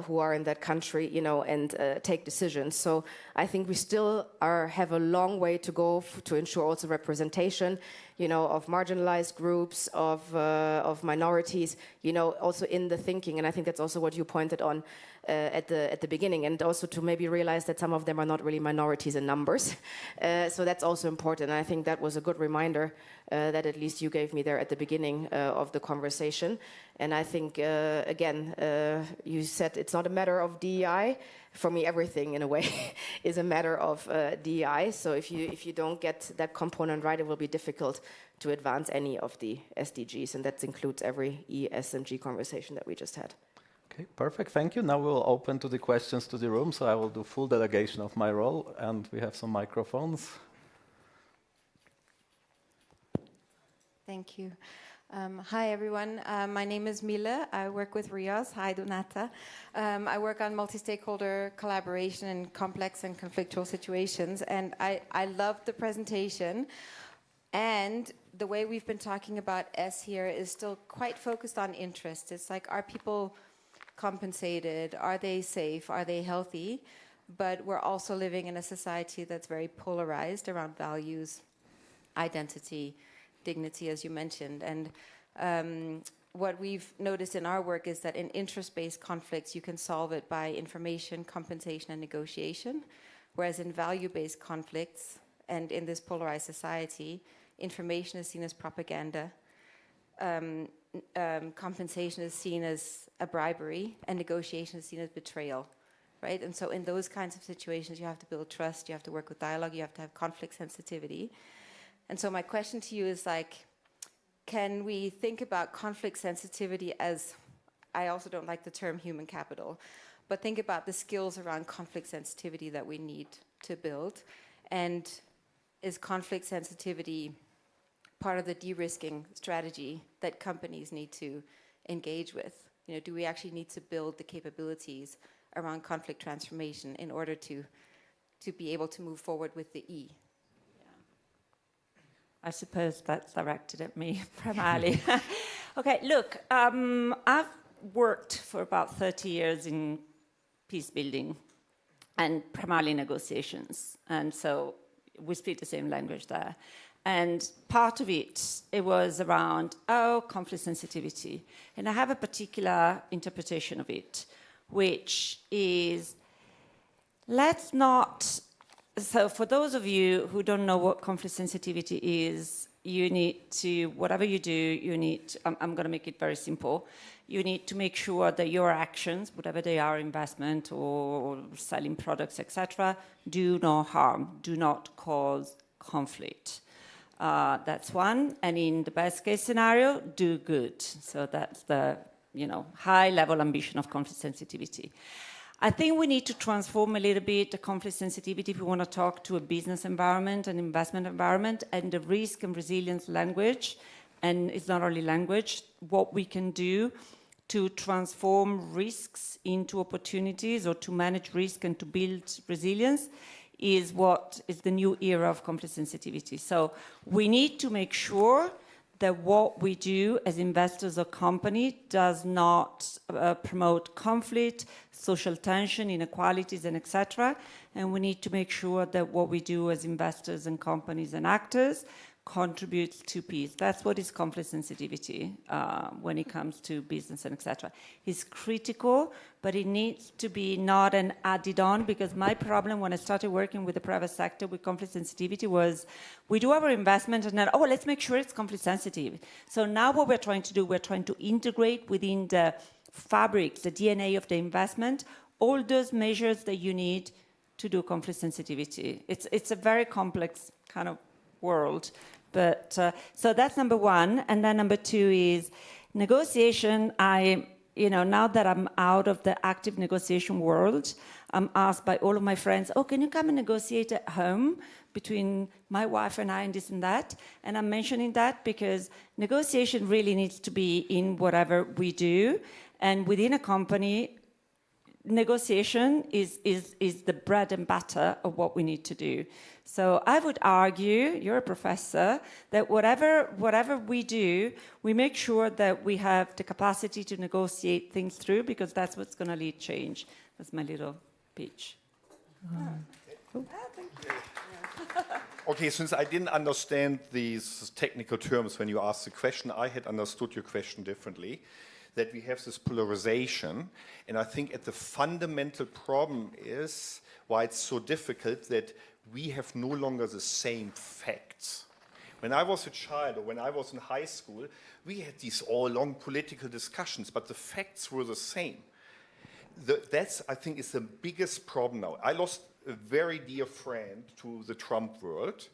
who are in that country, you know, and take decisions. So I think we still have a long way to go to ensure also representation, you know, of marginalized groups, of minorities, you know, also in the thinking. And I think that's also what you pointed on at the beginning, and also to maybe realize that some of them are not really minorities in numbers. So that's also important. And I think that was a good reminder that at least you gave me there at the beginning of the conversation. And I think, again, you said it's not a matter of DEI. For me, everything in a way is a matter of DEI. So if you don't get that component right, it will be difficult to advance any of the SDGs. And that includes every E, S, and G conversation that we just had. Okay, perfect. Thank you. Now we'll open to the questions to the room. So I will do full delegation of my role. And we have some microphones. Thank you. Hi, everyone. My name is Mila. I work with RIOS. Hi, Donata. I work on multi-stakeholder collaboration in complex and conflictual situations. And I loved the presentation. And the way we've been talking about S here is still quite focused on interest. It's like, are people compensated? Are they safe? Are they healthy? But we're also living in a society that's very polarized around values, identity, dignity, as you mentioned. And what we've noticed in our work is that in interest-based conflicts, you can solve it by information, compensation, and negotiation. Whereas in value-based conflicts, and in this polarized society, information is seen as propaganda, compensation is seen as a bribery, and negotiation is seen as betrayal, right? And so in those kinds of situations, you have to build trust, you have to work with dialogue, you have to have conflict sensitivity. And so my question to you is like, can we think about conflict sensitivity as, I also don't like the term human capital, but think about the skills around conflict sensitivity that we need to build. And is conflict sensitivity part of the de-risking strategy that companies need to engage with? You know, do we actually need to build the capabilities around conflict transformation in order to be able to move forward with the E? I suppose that's directed at me primarily. Okay, look, I've worked for about 30 years in peace building and primarily negotiations. And so we speak the same language there. And part of it was around, conflict sensitivity. And I have a particular interpretation of it, which is, let's not. So for those of you who don't know what conflict sensitivity is, you need to, whatever you do, you need, I'm going to make it very simple. You need to make sure that your actions, whatever they are, investment or selling products, etc., do no harm, do not cause conflict. That's one. And in the best case scenario, do good. So that's the, high level ambition of conflict sensitivity. I think we need to transform a little bit the conflict sensitivity if we want to talk to a business environment, an investment environment, and the risk and resilience language. And it's not only language, what we can do to transform risks into opportunities or to manage risk and to build resilience is what is the new era of conflict sensitivity. So we need to make sure that what we do as investors or company does not promote conflict, social tension, inequalities, and etc. And we need to make sure that what we do as investors and companies and actors contributes to peace. That's what is conflict sensitivity when it comes to business and etc. It's critical, but it needs to be not an added on, because my problem when I started working with the private sector with conflict sensitivity was we do our investment and then, oh, let's make sure it's conflict sensitive. So now what we're trying to do, we're trying to integrate within the fabric, the DNA of the investment, all those measures that you need to do conflict sensitivity. It's a very complex kind of world. But so that's number one. And then number two is negotiation. Now that I'm out of the active negotiation world, I'm asked by all of my friends, oh, can you come and negotiate at home between my wife and I and this and that? And I'm mentioning that because negotiation really needs to be in whatever we do. And within a company, negotiation is the bread and butter of what we need to do. So I would argue, you're a professor, that whatever we do, we make sure that we have the capacity to negotiate things through, because that's what's going to lead change. That's my little pitch. Thank you. Okay, since I didn't understand these technical terms when you asked the question, I had understood your question differently. That we have this polarization, and I think the fundamental problem is why it's so difficult that we have no longer the same facts. When I was a child or when I was in high school, we had these all long political discussions, but the facts were the same. That's, I think, is the biggest problem now. I lost a very dear friend to the Trump world.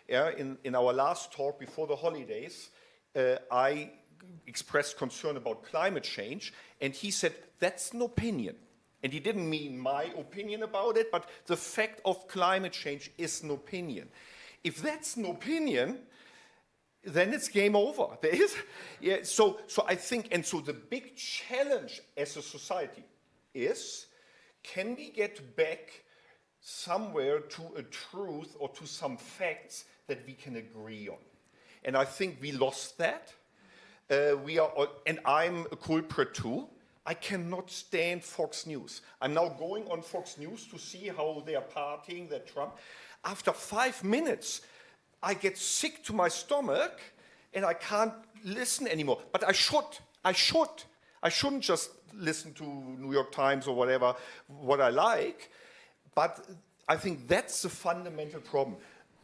In our last talk before the holidays, I expressed concern about climate change, and he said, that's an opinion. And he didn't mean my opinion about it, but the fact of climate change is an opinion. If that's an opinion, then it's game over. There is, so I think, and so the big challenge as a society is, can we get back somewhere to a truth or to some facts that we can agree on? And I think we lost that. And I'm a culprit too. I cannot stand Fox News. I'm now going on Fox News to see how they are partying, that Trump. After 5 minutes, I get sick to my stomach and I can't listen anymore. But I should. I shouldn't just listen to New York Times or whatever, what I like. But I think that's the fundamental problem.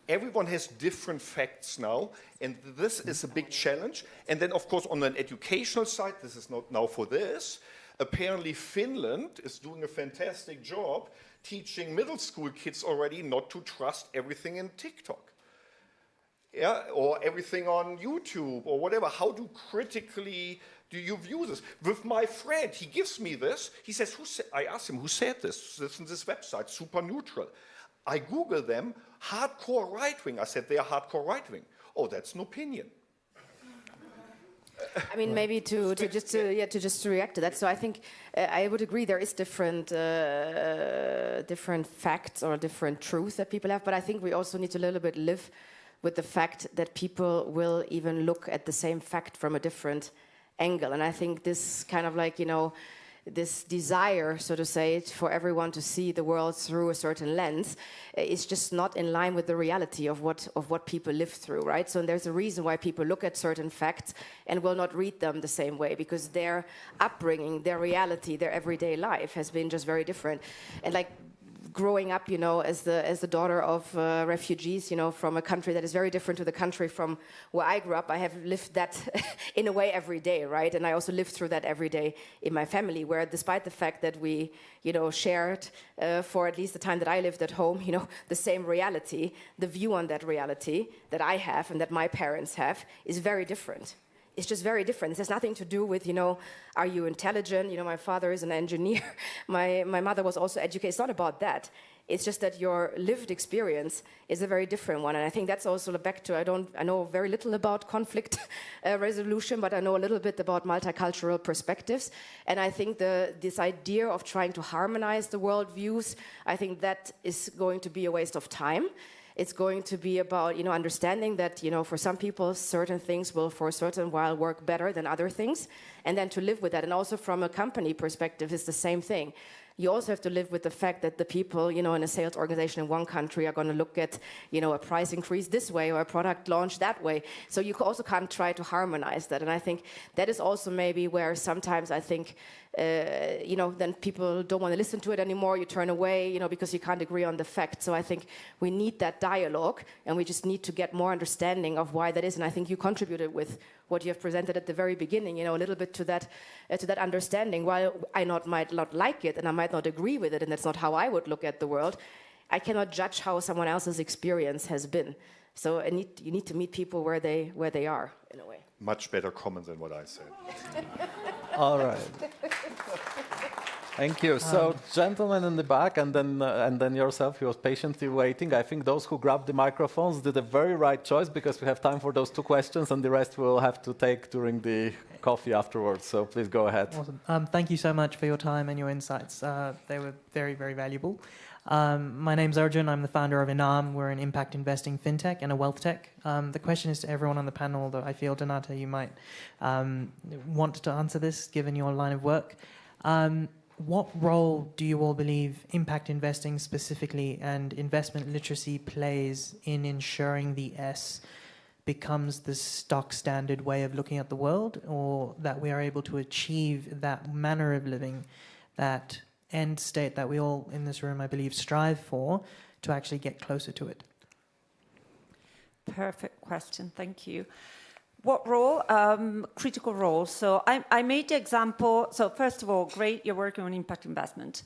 Everyone has different facts now, and this is a big challenge. And then, of course, on an educational side, this is not now for this, apparently Finland is doing a fantastic job teaching middle school kids already not to trust everything in TikTok. Or everything on YouTube, or whatever. How critically do you view this? With my friend, he gives me this. He says, I asked him, who said this? This is this website, super neutral. I Google them, hardcore right-wing. I said, they are hardcore right-wing. Oh, that's an opinion. I mean, maybe to react to that. So I think I would agree there is different facts or different truths that people have, but I think we also need to a little bit live with the fact that people will even look at the same fact from a different angle. And I think this kind of like, this desire, so to say, for everyone to see the world through a certain lens is just not in line with the reality of what people live through, right? So there's a reason why people look at certain facts and will not read them the same way, because their upbringing, their reality, their everyday life has been just very different. And like growing up, as the daughter of refugees, from a country that is very different to the country from where I grew up, I have lived that in a way every day, right? And I also lived through that every day in my family, where despite the fact that we, shared for at least the time that I lived at home, the same reality, the view on that reality that I have and that my parents have is very different. It's just very different. This has nothing to do with, are you intelligent? My father is an engineer. My mother was also educated. It's not about that. It's just that your lived experience is a very different one. And I think that's also back to, I know very little about conflict resolution, but I know a little bit about multicultural perspectives. And I think this idea of trying to harmonize the worldviews, I think that is going to be a waste of time. It's going to be about, understanding that, for some people, certain things will for a certain while work better than other things, and then to live with that. And also from a company perspective, it's the same thing. you also have to live with the fact that the people, in a sales organization in one country are going to look at, a price increase this way or a product launch that way. So you also can't try to harmonize that. And I think that is also maybe where sometimes I think, then people don't want to listen to it anymore. You turn away, because you can't agree on the facts. So I think we need that dialogue, and we just need to get more understanding of why that is. And I think you contributed with what you have presented at the very beginning, a little bit to that understanding. While I might not like it, and I might not agree with it, and that's not how I would look at the world, I cannot judge how someone else's experience has been. So you need to meet people where they are, in a way. Much better comment than what I said. All right. Thank you. So, gentleman in the back, and then yourself, who was patiently waiting. I think those who grabbed the microphones did a very right choice, because we have time for those 2 questions, and the rest we'll have to take during the coffee afterwards. So please go ahead. Awesome. Thank you so much for your time and your insights. They were very, very valuable. My name's Arjun. I'm the founder of Inam. We're an impact investing fintech and a wealth tech. The question is to everyone on the panel, though I feel, Donata, you might want to answer this, given your line of work. What role do you all believe impact investing specifically and investment literacy plays in ensuring the S becomes the stock standard way of looking at the world, or that we are able to achieve that manner of living, that end state that we all in this room, I believe, strive for, to actually get closer to it? Perfect question, thank you. What role? Critical role. So I made the example. So first of all, great, you're working on impact investment.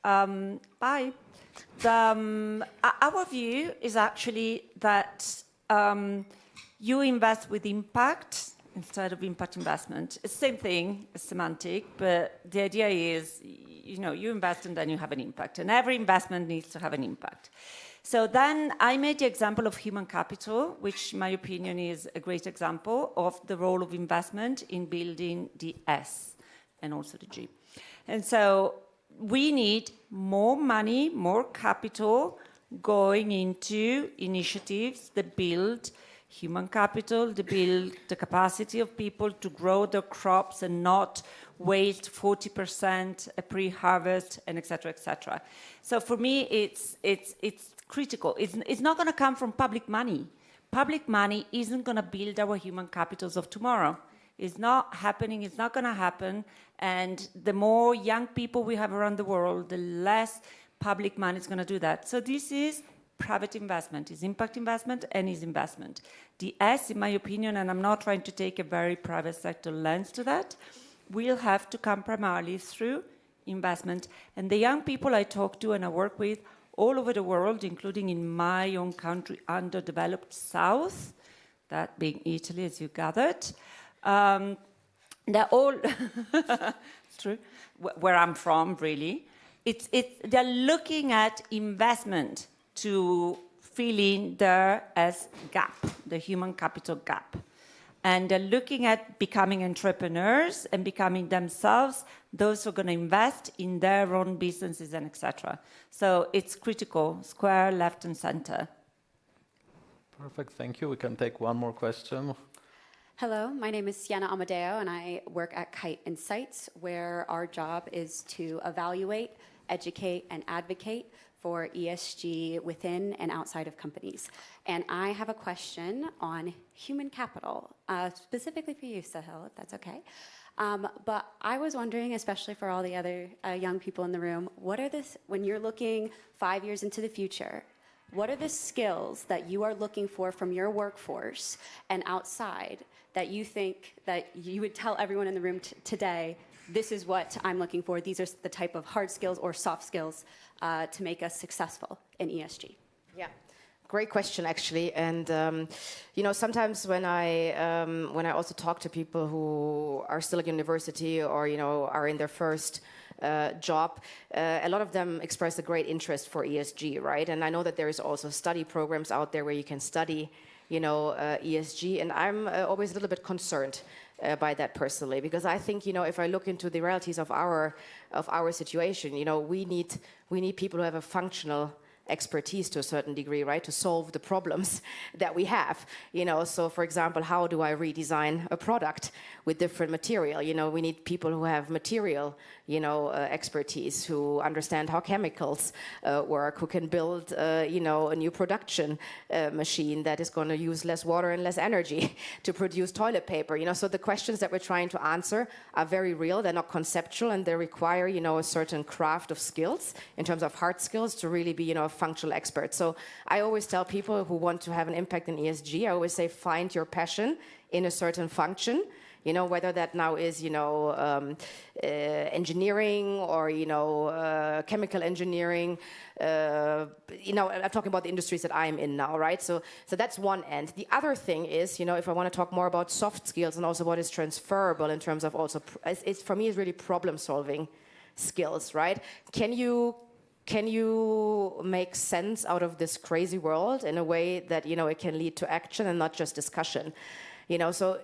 Bye. Our view is actually that you invest with impact instead of impact investment. It's the same thing, it's semantic, but the idea is, you invest and then you have an impact, and every investment needs to have an impact. So then I made the example of human capital, which in my opinion is a great example of the role of investment in building the S and also the G. And so we need more money, more capital going into initiatives that build human capital, that build the capacity of people to grow their crops and not waste 40% a pre-harvest, and et cetera, et cetera. So for me, it's critical. It's not going to come from public money. Public money isn't going to build our human capitals of tomorrow. It's not happening. It's not going to happen. And the more young people we have around the world, the less public money is going to do that. So this is private investment, is impact investment, and is investment. The S, in my opinion, and I'm not trying to take a very private sector lens to that, will have to come primarily through investment. And the young people I talk to and I work with all over the world, including in my own country, underdeveloped South, that being Italy, as you gathered, they're all, it's true, where I'm from, really. They're looking at investment to fill in their S gap, the human capital gap. And they're looking at becoming entrepreneurs and becoming themselves those who are going to invest in their own businesses and etc. So it's critical, square, left and center. Perfect, thank you. We can take one more question. Hello, my name is Sienna Amadeo, and I work at Kite Insights, where our job is to evaluate, educate, and advocate for ESG within and outside of companies. And I have a question on human capital, specifically for you, Sahil, if that's okay. But I was wondering, especially for all the other young people in the room, when you're looking 5 years into the future, what are the skills that you are looking for from your workforce and outside that you think that you would tell everyone in the room today, this is what I'm looking for, these are the type of hard skills or soft skills to make us successful in ESG? Yeah, great question, actually. And sometimes when I also talk to people who are still at university or are in their first job, a lot of them express a great interest for ESG, right? And I know that there is also study programs out there where you can study, ESG, and I'm always a little bit concerned by that personally, because I think if I look into the realities of our situation, we need people who have a functional expertise to a certain degree, right, to solve the problems that we have. So for example, how do I redesign a product with different material? We need people who have material, expertise, who understand how chemicals work, who can build, a new production machine that is going to use less water and less energy to produce toilet paper. So the questions that we're trying to answer are very real. They're not conceptual, and they require, a certain craft of skills in terms of hard skills to really be, a functional expert. So I always tell people who want to have an impact in ESG, I always say, find your passion in a certain function. Whether that now is, engineering or, chemical engineering. I'm talking about the industries that I'm in now, right? So that's one end. The other thing is, if I want to talk more about soft skills and also what is transferable in terms of also, for me, it's really problem-solving skills, right? Can you make sense out of this crazy world in a way that, it can lead to action and not just discussion? So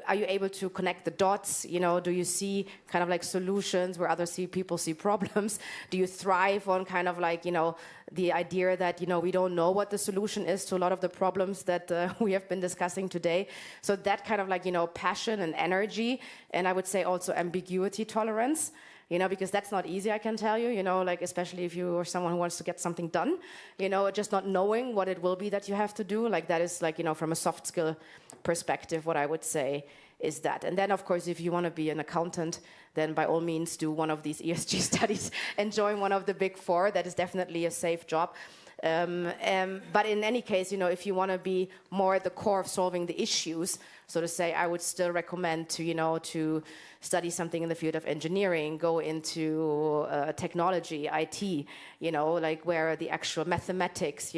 are you able to connect the dots? Do you see kind of like solutions where people see problems? Do you thrive on kind of like, the idea that, we don't know what the solution is to a lot of the problems that we have been discussing today? So that kind of like, passion and energy, and I would say also ambiguity tolerance, because that's not easy, I can tell you, like especially if you are someone who wants to get something done, just not knowing what it will be that you have to do, like that is like, from a soft skill perspective, what I would say is that. And then, of course, if you want to be an accountant, then by all means do one of these ESG studies and join one of the big four. That is definitely a safe job. But in any case, if you want to be more at the core of solving the issues, so to say, I would still recommend to study something in the field of engineering, go into technology, IT, like where the actual mathematics,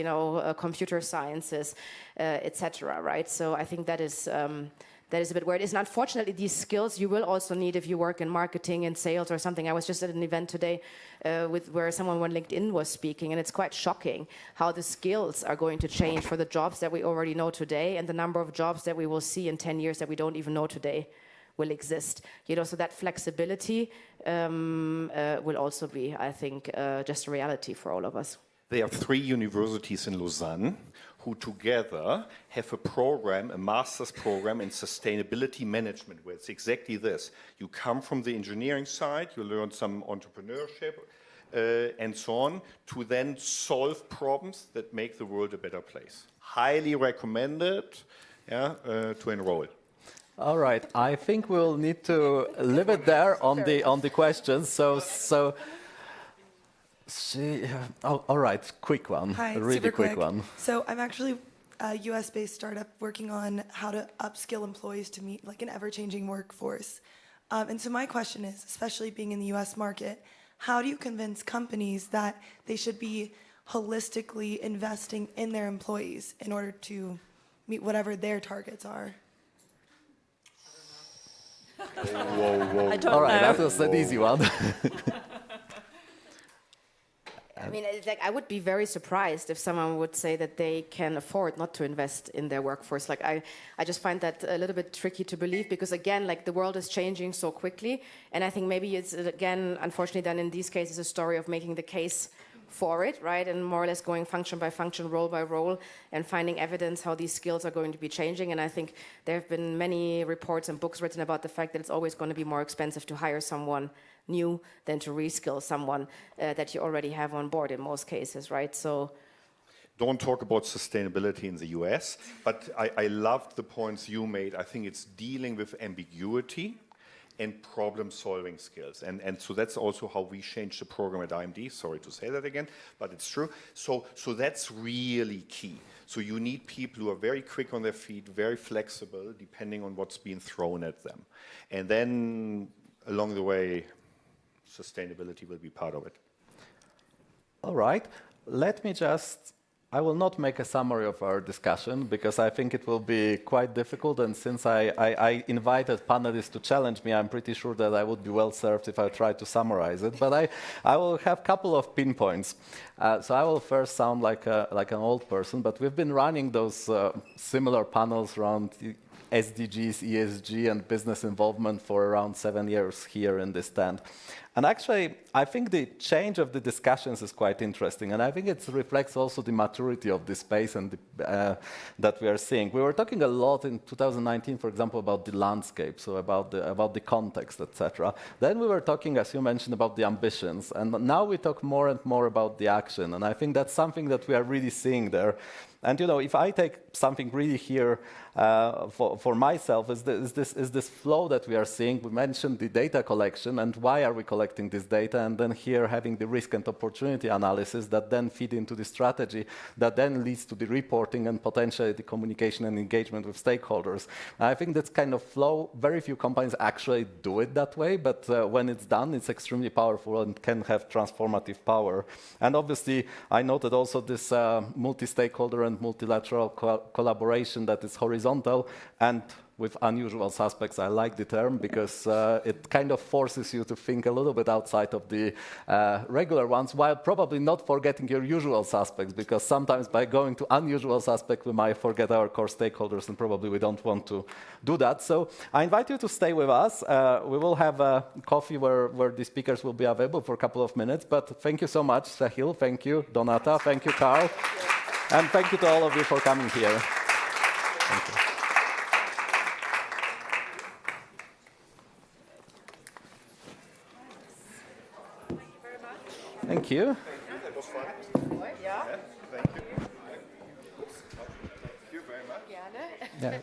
computer sciences, etc. Right? So I think that is a bit where it is. And unfortunately, these skills you will also need if you work in marketing and sales or something. I was just at an event today where someone on LinkedIn was speaking, and it's quite shocking how the skills are going to change for the jobs that we already know today and the number of jobs that we will see in 10 years that we don't even know today will exist. So that flexibility will also be, I think, just a reality for all of us. There are 3 universities in Lausanne who together have a program, a master's program in sustainability management, where it's exactly this. You come from the engineering side, you learn some entrepreneurship and so on, to then solve problems that make the world a better place. Highly recommended to enroll. All right, I think we'll need to leave it there on the questions. All right, quick one. Hi, a really quick one. So I'm actually a US-based startup working on how to upskill employees to meet like an ever-changing workforce. And so my question is, especially being in the US market, how do you convince companies that they should be holistically investing in their employees in order to meet whatever their targets are? Whoa. I don't All right, know. that was an easy one. I mean, it's like I would be very surprised if someone would say that they can afford not to invest in their workforce. Like I just find that a little bit tricky to believe, because again, like the world is changing so quickly, and I think maybe it's again, unfortunately, then in these cases, a story of making the case for it, right, and more or less going function by function, role by role, and finding evidence how these skills are going to be changing. And I think there have been many reports and books written about the fact that it's always going to be more expensive to hire someone new than to reskill someone that you already have on board in most cases, right? So don't talk about sustainability in the US, but I loved the points you made. I think it's dealing with ambiguity and problem-solving skills. And so that's also how we changed the program at IMD. Sorry to say that again, but it's true. So that's really key. So you need people who are very quick on their feet, very flexible, depending on what's being thrown at them. And then along the way, sustainability will be part of it. All right. I will not make a summary of our discussion because I think it will be quite difficult. And since I invited panelists to challenge me, I'm pretty sure that I would be well served if I try to summarize it. But I will have a couple of pinpoints. So I will first sound like an old person, but we've been running those similar panels around SDGs, ESG, and business involvement for around 7 years here in this stand. And actually, I think the change of the discussions is quite interesting, and I think it reflects also the maturity of the space and that we are seeing. We were talking a lot in 2019, for example, about the landscape, so about the context, etc. Then we were talking, as you mentioned, about the ambitions, and now we talk more and more about the action, and I think that's something that we are really seeing there. And you know, if I take something really here for myself, is this flow that we are seeing. We mentioned the data collection and why are we collecting this data, and then here having the risk and opportunity analysis that then feed into the strategy, that then leads to the reporting and potentially the communication and engagement with stakeholders. And I think that's kind of flow. Very few companies actually do it that way, but when it's done, it's extremely powerful and can have transformative power. And obviously, I noted also this multi-stakeholder and multilateral collaboration that is horizontal and with unusual suspects. I like the term because it kind of forces you to think a little bit outside of the regular ones, while probably not forgetting your usual suspects, because sometimes by going to unusual suspects, we might forget our core stakeholders, and probably we don't want to do that. So I invite you to stay with us. We will have a coffee where the speakers will be available for a couple of minutes, but thank you so much, Sahil. Thank you, Donata. Thank you, Karl. And thank you to all of you for coming here. Thank you. Thank you. That was fun. Yeah. Thank you. Thank you very much. Yeah.